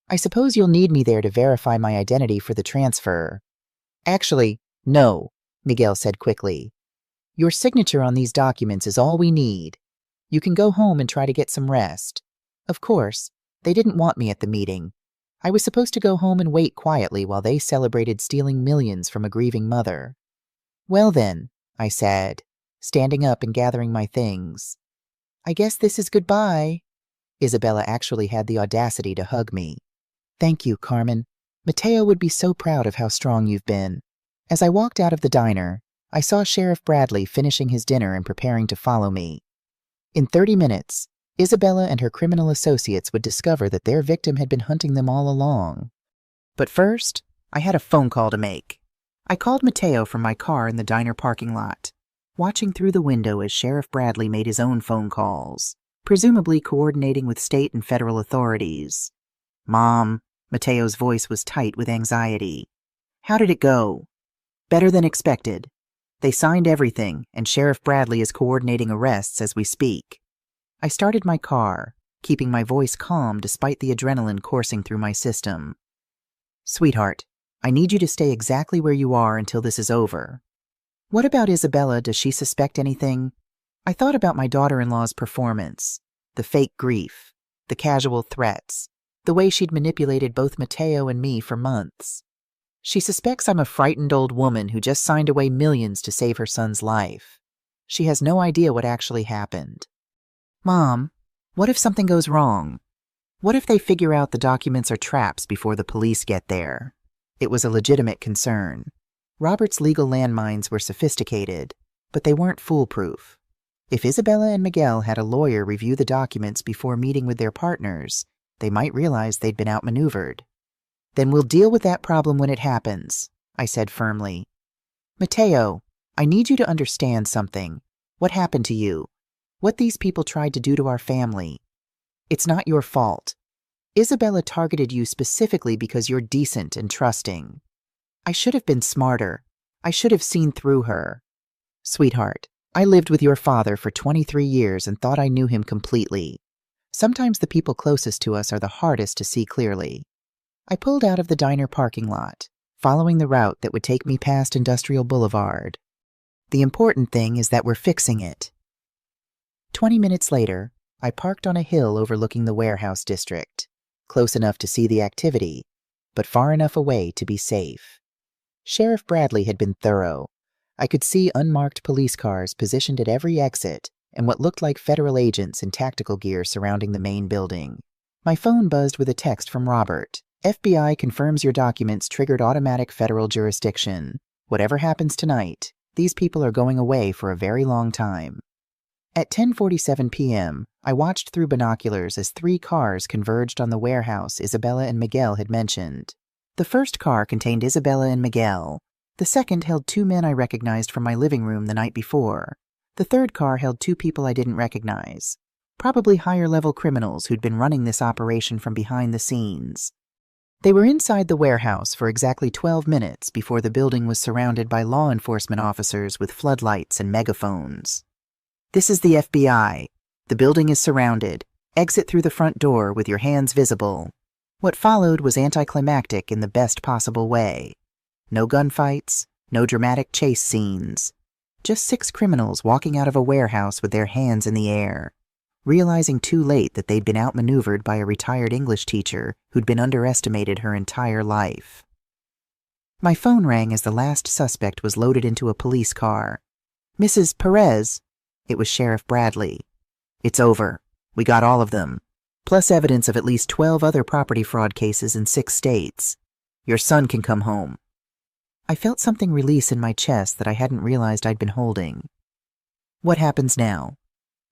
I suppose you'll need me there to verify my identity for the transfer. Actually, no, Miguel said quickly. Your signature on these documents is all we need. You can go home and try to get some rest. Of course, they didn't want me at the meeting. I was supposed to go home and wait quietly while they celebrated stealing millions from a grieving mother. Well then, I said, standing up and gathering my things. I guess this is goodbye. Isabella actually had the audacity to hug me. Thank you, Carmen. Mateo would be so proud of how strong you've been. As I walked out of the diner, I saw Sheriff Bradley finishing his dinner and preparing to follow me. In 30 minutes, Isabella and her criminal associates would discover that their victim had been hunting them all along. But first, I had a phone call to make. I called Mateo from my car in the diner parking lot, watching through the window as Sheriff Bradley made his own phone calls, presumably coordinating with state and federal authorities. Mom, Mateo's voice was tight with anxiety. How did it go? Better than expected. They signed everything, and Sheriff Bradley is coordinating arrests as we speak. I started my car, keeping my voice calm despite the adrenaline coursing through my system. Sweetheart, I need you to stay exactly where you are until this is over. What about Isabella? Does she suspect anything? I thought about my daughter-in-law's performance, the fake grief, the casual threats, the way she'd manipulated both Mateo and me for months. She suspects I'm a frightened old woman who just signed away millions to save her son's life. She has no idea what actually happened. Mom, what if something goes wrong? What if they figure out the documents are traps before the police get there? It was a legitimate concern. Robert's legal landmines were sophisticated, but they weren't foolproof. If Isabella and Miguel had a lawyer review the documents before meeting with their partners, they might realize they'd been outmaneuvered. Then we'll deal with that problem when it happens, I said firmly. Mateo, I need you to understand something. What happened to you? What these people tried to do to our family. It's not your fault. Isabella targeted you specifically because you're decent and trusting. I should have been smarter. I should have seen through her. Sweetheart, I lived with your father for 23 years and thought I knew him completely. Sometimes the people closest to us are the hardest to see clearly. I pulled out of the diner parking lot, following the route that would take me past Industrial Boulevard. The important thing is that we're fixing it. 20 minutes later, I parked on a hill overlooking the warehouse district, close enough to see the activity, but far enough away to be safe. Sheriff Bradley had been thorough. I could see unmarked police cars positioned at every exit and what looked like federal agents in tactical gear surrounding the main building. My phone buzzed with a text from Robert. FBI confirms your documents triggered automatic federal jurisdiction. Whatever happens tonight, these people are going away for a very long time. At 10:47 p.m., I watched through binoculars as 3 cars converged on the warehouse Isabella and Miguel had mentioned. The first car contained Isabella and Miguel. The second held 2 men I recognized from my living room the night before. The third car held 2 people I didn't recognize, probably higher-level criminals who'd been running this operation from behind the scenes. They were inside the warehouse for exactly 12 minutes before the building was surrounded by law enforcement officers with floodlights and megaphones. This is the FBI. The building is surrounded. Exit through the front door with your hands visible. What followed was anticlimactic in the best possible way. No gunfights, no dramatic chase scenes. Just 6 criminals walking out of a warehouse with their hands in the air, realizing too late that they'd been outmaneuvered by a retired English teacher who'd been underestimated her entire life. My phone rang as the last suspect was loaded into a police car. Mrs. Perez. It was Sheriff Bradley. It's over. We got all of them, plus evidence of at least 12 other property fraud cases in 6 states. Your son can come home. I felt something release in my chest that I hadn't realized I'd been holding. What happens now?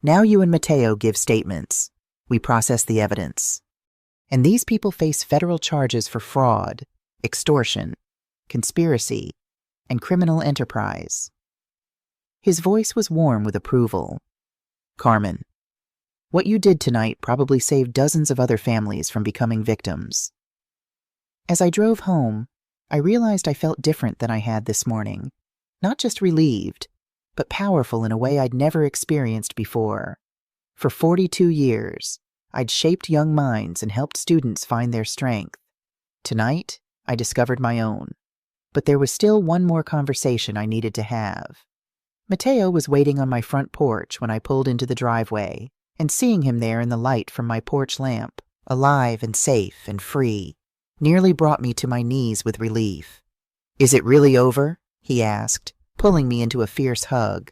Now you and Mateo give statements. We process the evidence. And these people face federal charges for fraud, extortion, conspiracy, and criminal enterprise. His voice was warm with approval. Carmen, what you did tonight probably saved dozens of other families from becoming victims. As I drove home, I realized I felt different than I had this morning. Not just relieved, but powerful in a way I'd never experienced before. For 42 years, I'd shaped young minds and helped students find their strength. Tonight, I discovered my own. But there was still one more conversation I needed to have. Mateo was waiting on my front porch when I pulled into the driveway, and seeing him there in the light from my porch lamp, alive and safe and free, nearly brought me to my knees with relief. Is it really over? He asked, pulling me into a fierce hug.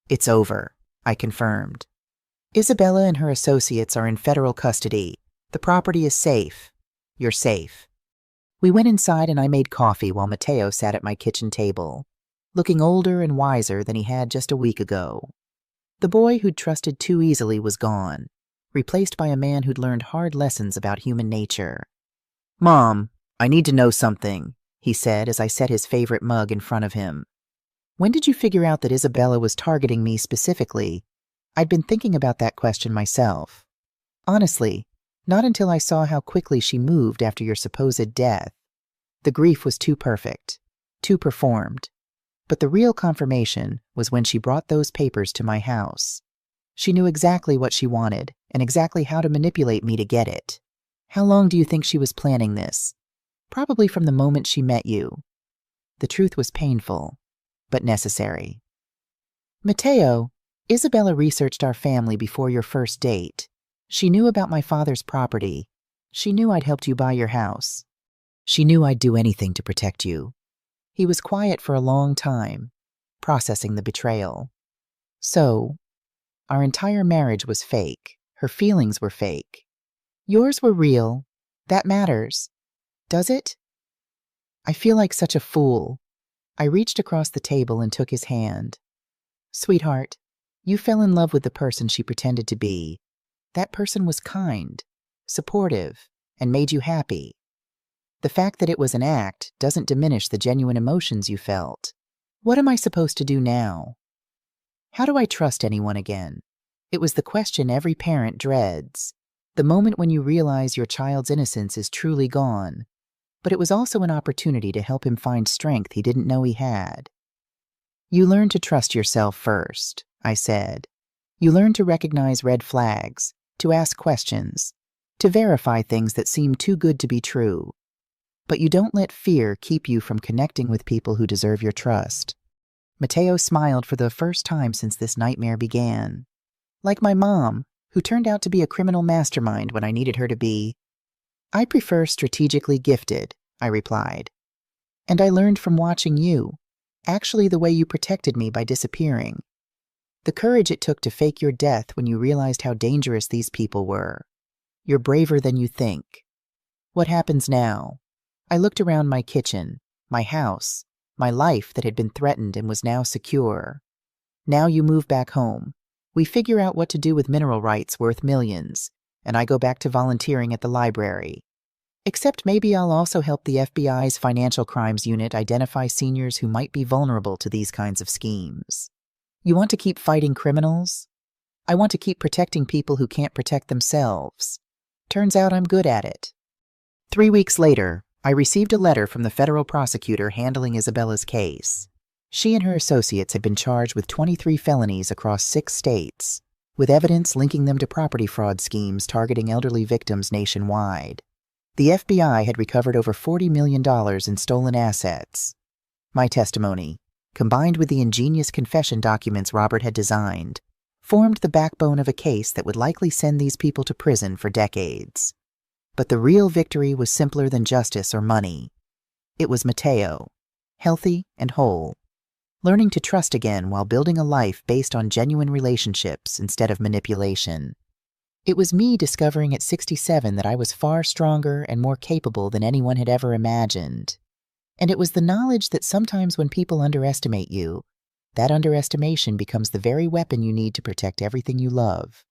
It's over, I confirmed. Isabella and her associates are in federal custody. The property is safe. You're safe. We went inside and I made coffee while Mateo sat at my kitchen table, looking older and wiser than he had just a week ago. The boy who'd trusted too easily was gone, replaced by a man who'd learned hard lessons about human nature. "Mom, I need to know something," he said as I set his favorite mug in front of him. "When did you figure out that Isabella was targeting me specifically?" I'd been thinking about that question myself. Honestly, not until I saw how quickly she moved after your supposed death. The grief was too perfect, too performed. But the real confirmation was when she brought those papers to my house. She knew exactly what she wanted and exactly how to manipulate me to get it. How long do you think she was planning this? Probably from the moment she met you. The truth was painful, but necessary. "Mateo, Isabella researched our family before your first date. She knew about my father's property. She knew I'd helped you buy your house. She knew I'd do anything to protect you." He was quiet for a long time, processing the betrayal. "So, our entire marriage was fake. Her feelings were fake. Yours were real. That matters. Does it?" I feel like such a fool. I reached across the table and took his hand. "Sweetheart, you fell in love with the person she pretended to be. That person was kind, supportive, and made you happy. The fact that it was an act doesn't diminish the genuine emotions you felt. What am I supposed to do now? How do I trust anyone again?" It was the question every parent dreads, the moment when you realize your child's innocence is truly gone. But it was also an opportunity to help him find strength he didn't know he had. "You learn to trust yourself first," I said. "You learn to recognize red flags, to ask questions, to verify things that seem too good to be true. But you don't let fear keep you from connecting with people who deserve your trust." Mateo smiled for the first time since this nightmare began. "Like my mom, who turned out to be a criminal mastermind when I needed her to be." "I prefer strategically gifted," I replied. "And I learned from watching you, actually the way you protected me by disappearing. The courage it took to fake your death when you realized how dangerous these people were. You're braver than you think. What happens now?" I looked around my kitchen, my house, my life that had been threatened and was now secure. "Now you move back home. We figure out what to do with mineral rights worth millions, and I go back to volunteering at the library. Except maybe I'll also help the FBI's Financial Crimes Unit identify seniors who might be vulnerable to these kinds of schemes. You want to keep fighting criminals? I want to keep protecting people who can't protect themselves. Turns out I'm good at it." 3 weeks later, I received a letter from the federal prosecutor handling Isabella's case. She and her associates had been charged with 23 felonies across 6 states, with evidence linking them to property fraud schemes targeting elderly victims nationwide. The FBI had recovered over $40 million in stolen assets. My testimony, combined with the ingenious confession documents Robert had designed, formed the backbone of a case that would likely send these people to prison for decades. But the real victory was simpler than justice or money. It was Mateo, healthy and whole, learning to trust again while building a life based on genuine relationships instead of manipulation. It was me discovering at 67 that I was far stronger and more capable than anyone had ever imagined. And it was the knowledge that sometimes when people underestimate you, that underestimation becomes the very weapon you need to protect everything you love.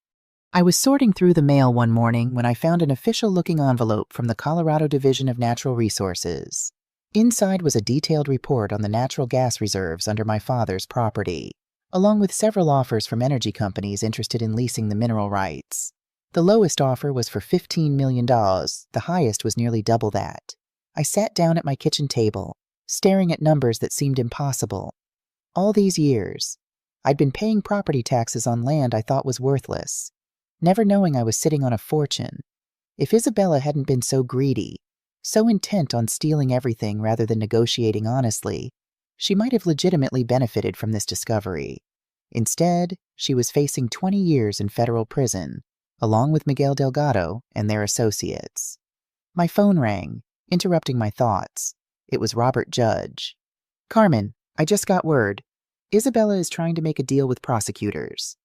I was sorting through the mail one morning when I found an official-looking envelope from the Colorado Division of Natural Resources. Inside was a detailed report on the natural gas reserves under my father's property, along with several offers from energy companies interested in leasing the mineral rights. The lowest offer was for $15 million. The highest was nearly double that. I sat down at my kitchen table, staring at numbers that seemed impossible. All these years, I'd been paying property taxes on land I thought was worthless, never knowing I was sitting on a fortune. If Isabella hadn't been so greedy, so intent on stealing everything rather than negotiating honestly, she might have legitimately benefited from this discovery. Instead, she was facing 20 years in federal prison, along with Miguel Delgado and their associates. My phone rang, interrupting my thoughts. It was Robert Judge. "Carmen, I just got word. Isabella is trying to make a deal with prosecutors."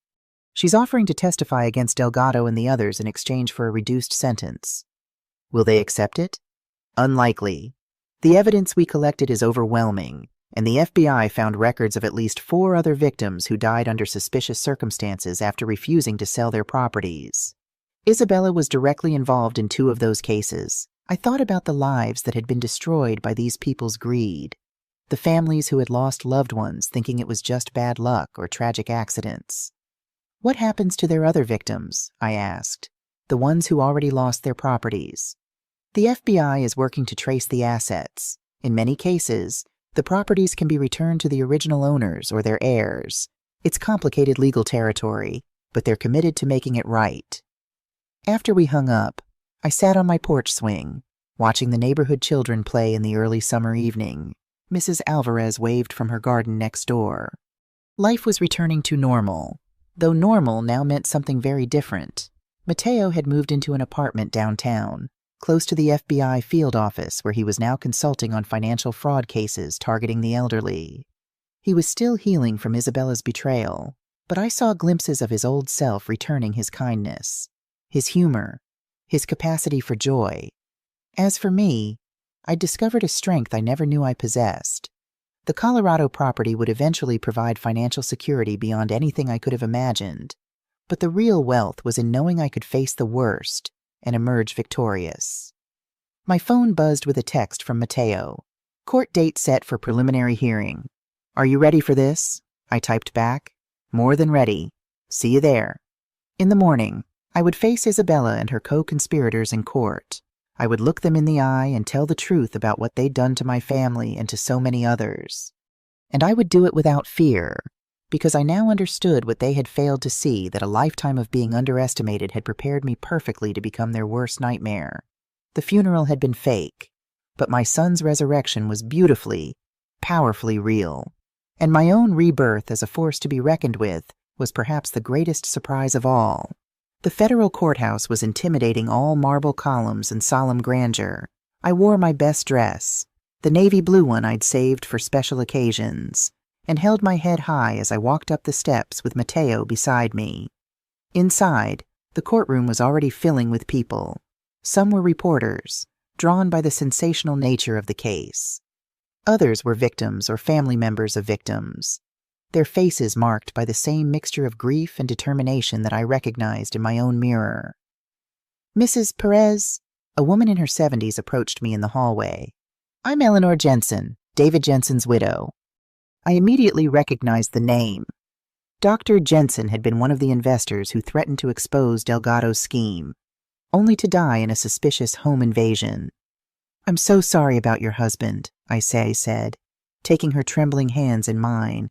She's offering to testify against Delgado and the others in exchange for a reduced sentence. Will they accept it? Unlikely. The evidence we collected is overwhelming, and the FBI found records of at least 4 other victims who died under suspicious circumstances after refusing to sell their properties. Isabella was directly involved in 2 of those cases. I thought about the lives that had been destroyed by these people's greed, the families who had lost loved ones thinking it was just bad luck or tragic accidents. What happens to their other victims? I asked. The ones who already lost their properties. The FBI is working to trace the assets. In many cases, the properties can be returned to the original owners or their heirs. It's complicated legal territory, but they're committed to making it right. After we hung up, I sat on my porch swing, watching the neighborhood children play in the early summer evening. Mrs. Alvarez waved from her garden next door. Life was returning to normal, though normal now meant something very different. Mateo had moved into an apartment downtown, close to the FBI field office where he was now consulting on financial fraud cases targeting the elderly. He was still healing from Isabella's betrayal, but I saw glimpses of his old self returning his kindness, his humor, his capacity for joy. As for me, I'd discovered a strength I never knew I possessed. The Colorado property would eventually provide financial security beyond anything I could have imagined, but the real wealth was in knowing I could face the worst and emerge victorious. My phone buzzed with a text from Mateo. Court date set for preliminary hearing. Are you ready for this? I typed back. More than ready. See you there. In the morning, I would face Isabella and her co-conspirators in court. I would look them in the eye and tell the truth about what they'd done to my family and to so many others. And I would do it without fear, because I now understood what they had failed to see, that a lifetime of being underestimated had prepared me perfectly to become their worst nightmare. The funeral had been fake, but my son's resurrection was beautifully, powerfully real. And my own rebirth as a force to be reckoned with was perhaps the greatest surprise of all. The federal courthouse was intimidating, all marble columns and solemn grandeur. I wore my best dress, the navy blue one I'd saved for special occasions, and held my head high as I walked up the steps with Mateo beside me. Inside, the courtroom was already filling with people. Some were reporters, drawn by the sensational nature of the case. Others were victims or family members of victims, their faces marked by the same mixture of grief and determination that I recognized in my own mirror. Mrs. Perez, a woman in her 70s, approached me in the hallway. I'm Eleanor Jensen, David Jensen's widow. I immediately recognized the name. Dr. Jensen had been one of the investors who threatened to expose Delgado's scheme, only to die in a suspicious home invasion. I'm so sorry about your husband, I said, taking her trembling hands in mine.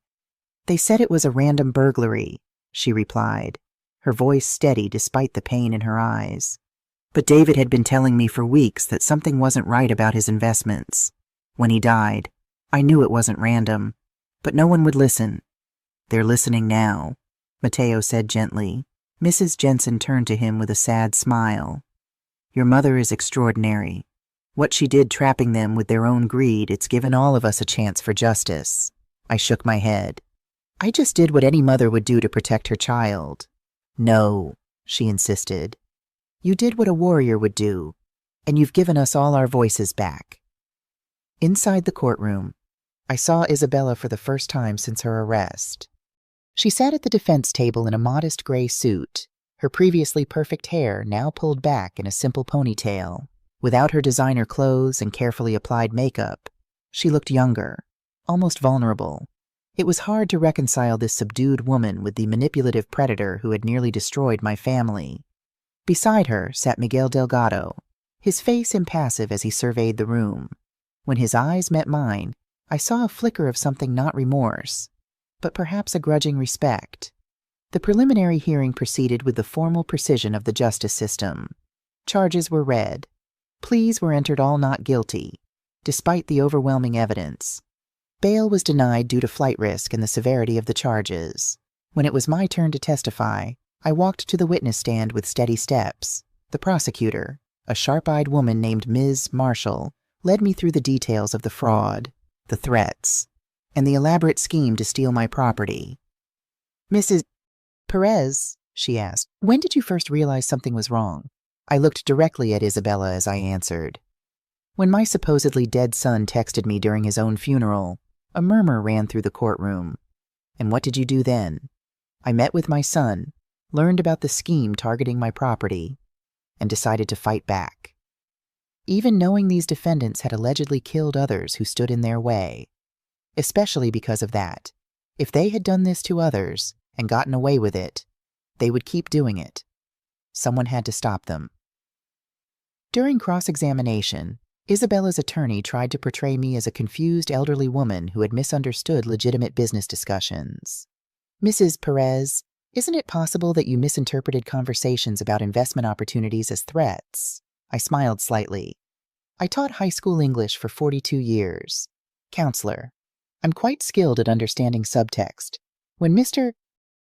They said it was a random burglary, she replied, her voice steady despite the pain in her eyes. But David had been telling me for weeks that something wasn't right about his investments. When he died, I knew it wasn't random, but no one would listen. They're listening now, Mateo said gently. Mrs. Jensen turned to him with a sad smile. Your mother is extraordinary. What she did trapping them with their own greed, it's given all of us a chance for justice. I shook my head. I just did what any mother would do to protect her child. No, she insisted. You did what a warrior would do, and you've given us all our voices back. Inside the courtroom, I saw Isabella for the first time since her arrest. She sat at the defense table in a modest gray suit, her previously perfect hair now pulled back in a simple ponytail. Without her designer clothes and carefully applied makeup, she looked younger, almost vulnerable. It was hard to reconcile this subdued woman with the manipulative predator who had nearly destroyed my family. Beside her sat Miguel Delgado, his face impassive as he surveyed the room. When his eyes met mine, I saw a flicker of something not remorse, but perhaps a grudging respect. The preliminary hearing proceeded with the formal precision of the justice system. Charges were read. Pleas were entered all not guilty, despite the overwhelming evidence. Bail was denied due to flight risk and the severity of the charges. When it was my turn to testify, I walked to the witness stand with steady steps. The prosecutor, a sharp-eyed woman named Ms. Marshall, led me through the details of the fraud, the threats, and the elaborate scheme to steal my property. Mrs. Perez, she asked, when did you first realize something was wrong? I looked directly at Isabella as I answered. When my supposedly dead son texted me during his own funeral, a murmur ran through the courtroom. And what did you do then? I met with my son, learned about the scheme targeting my property, and decided to fight back. Even knowing these defendants had allegedly killed others who stood in their way. Especially because of that. If they had done this to others and gotten away with it, they would keep doing it. Someone had to stop them. During cross-examination, Isabella's attorney tried to portray me as a confused elderly woman who had misunderstood legitimate business discussions. Mrs. Perez, isn't it possible that you misinterpreted conversations about investment opportunities as threats? I smiled slightly. I taught high school English for 42 years. Counselor, I'm quite skilled at understanding subtext. When Mr.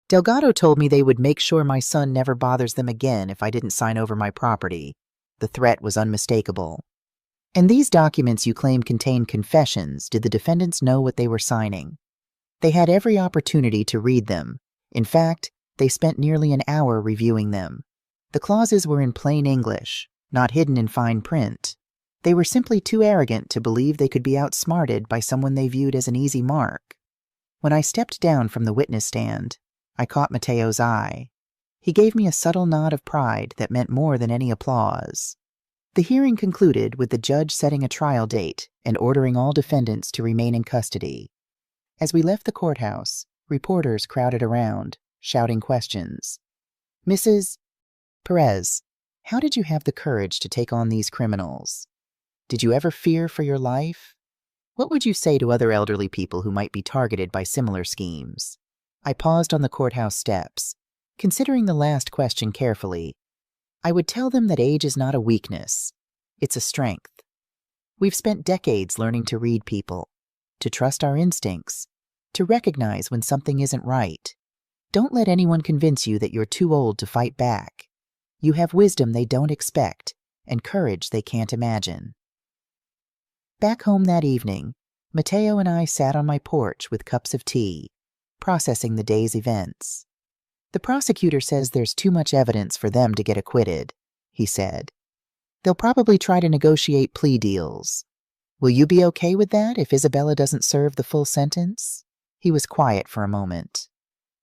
Delgado told me they would make sure my son never bothers them again if I didn't sign over my property, the threat was unmistakable. And these documents you claim contain confessions, did the defendants know what they were signing? They had every opportunity to read them. In fact, they spent nearly an hour reviewing them. The clauses were in plain English, not hidden in fine print. They were simply too arrogant to believe they could be outsmarted by someone they viewed as an easy mark. When I stepped down from the witness stand, I caught Mateo's eye. He gave me a subtle nod of pride that meant more than any applause. The hearing concluded with the judge setting a trial date and ordering all defendants to remain in custody. As we left the courthouse, reporters crowded around, shouting questions. Mrs. Perez, how did you have the courage to take on these criminals? Did you ever fear for your life? What would you say to other elderly people who might be targeted by similar schemes? I paused on the courthouse steps, considering the last question carefully. I would tell them that age is not a weakness. It's a strength. We've spent decades learning to read people, to trust our instincts, to recognize when something isn't right. Don't let anyone convince you that you're too old to fight back. You have wisdom they don't expect and courage they can't imagine. Back home that evening, Mateo and I sat on my porch with cups of tea, processing the day's events. The prosecutor says there's too much evidence for them to get acquitted, he said. They'll probably try to negotiate plea deals. Will you be okay with that if Isabella doesn't serve the full sentence? He was quiet for a moment.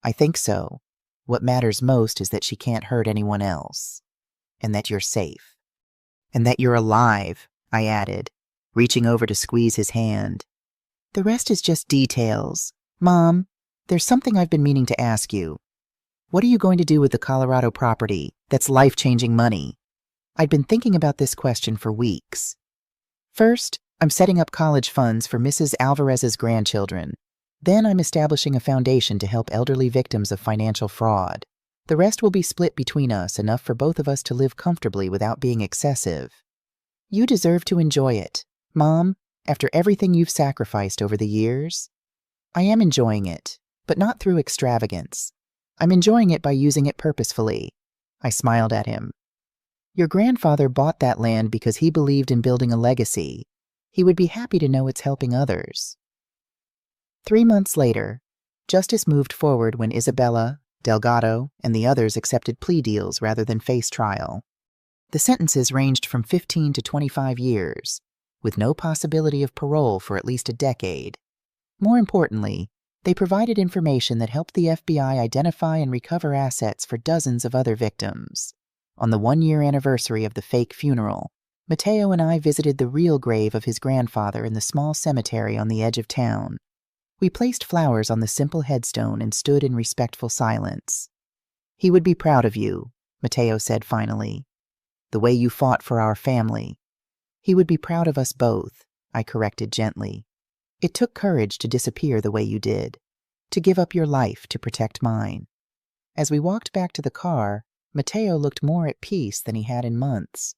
I think so. What matters most is that she can't hurt anyone else. And that you're safe. And that you're alive, I added, reaching over to squeeze his hand. The rest is just details. Mom, there's something I've been meaning to ask you. What are you going to do with the Colorado property that's life-changing money? I'd been thinking about this question for weeks. First, I'm setting up college funds for Mrs. Alvarez's grandchildren. Then I'm establishing a foundation to help elderly victims of financial fraud. The rest will be split between us, enough for both of us to live comfortably without being excessive. You deserve to enjoy it. Mom, after everything you've sacrificed over the years, I am enjoying it, but not through extravagance. I'm enjoying it by using it purposefully. I smiled at him. Your grandfather bought that land because he believed in building a legacy. He would be happy to know it's helping others. 3 months later, justice moved forward when Isabella, Delgado, and the others accepted plea deals rather than face trial. The sentences ranged from 15 to 25 years, with no possibility of parole for at least a decade. More importantly, they provided information that helped the FBI identify and recover assets for dozens of other victims. On the 1-year anniversary of the fake funeral, Mateo and I visited the real grave of his grandfather in the small cemetery on the edge of town. We placed flowers on the simple headstone and stood in respectful silence. He would be proud of you, Mateo said finally. The way you fought for our family. He would be proud of us both, I corrected gently. It took courage to disappear the way you did, to give up your life to protect mine. As we walked back to the car, Mateo looked more at peace than he had in months.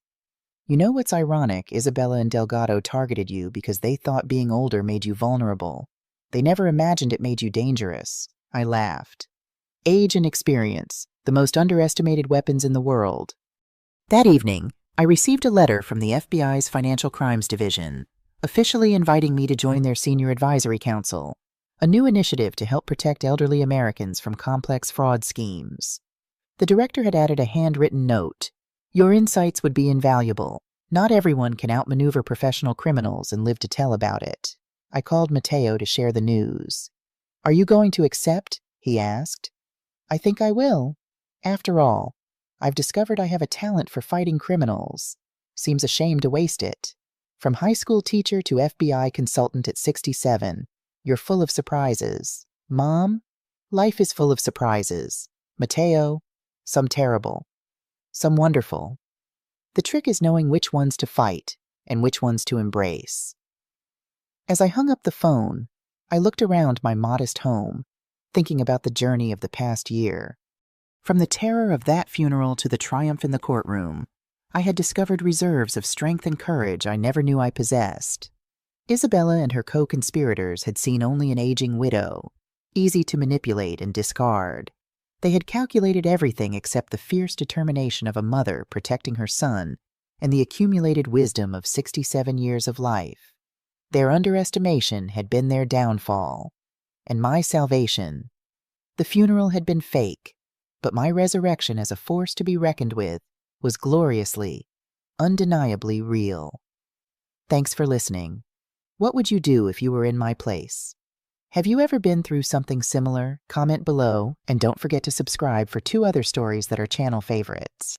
You know what's ironic? Isabella and Delgado targeted you because they thought being older made you vulnerable. They never imagined it made you dangerous. I laughed. Age and experience, the most underestimated weapons in the world. That evening, I received a letter from the FBI's Financial Crimes Division, officially inviting me to join their Senior Advisory Council, a new initiative to help protect elderly Americans from complex fraud schemes. The director had added a handwritten note. Your insights would be invaluable. Not everyone can outmaneuver professional criminals and live to tell about it. I called Matteo to share the news. Are you going to accept? He asked. I think I will. After all, I've discovered I have a talent for fighting criminals. Seems a shame to waste it. From high school teacher to FBI consultant at 67, you're full of surprises. Mom, life is full of surprises. Matteo, some terrible, some wonderful. The trick is knowing which ones to fight and which ones to embrace. As I hung up the phone, I looked around my modest home, thinking about the journey of the past year. From the terror of that funeral to the triumph in the courtroom, I had discovered reserves of strength and courage I never knew I possessed. Isabella and her co-conspirators had seen only an aging widow, easy to manipulate and discard. They had calculated everything except the fierce determination of a mother protecting her son and the accumulated wisdom of 67 years of life. Their underestimation had been their downfall, and my salvation. The funeral had been fake, but my resurrection as a force to be reckoned with was gloriously, undeniably real. Thanks for listening. What would you do if you were in my place? Have you ever been through something similar? Comment below, and don't forget to subscribe for 2 other stories that are channel favorites.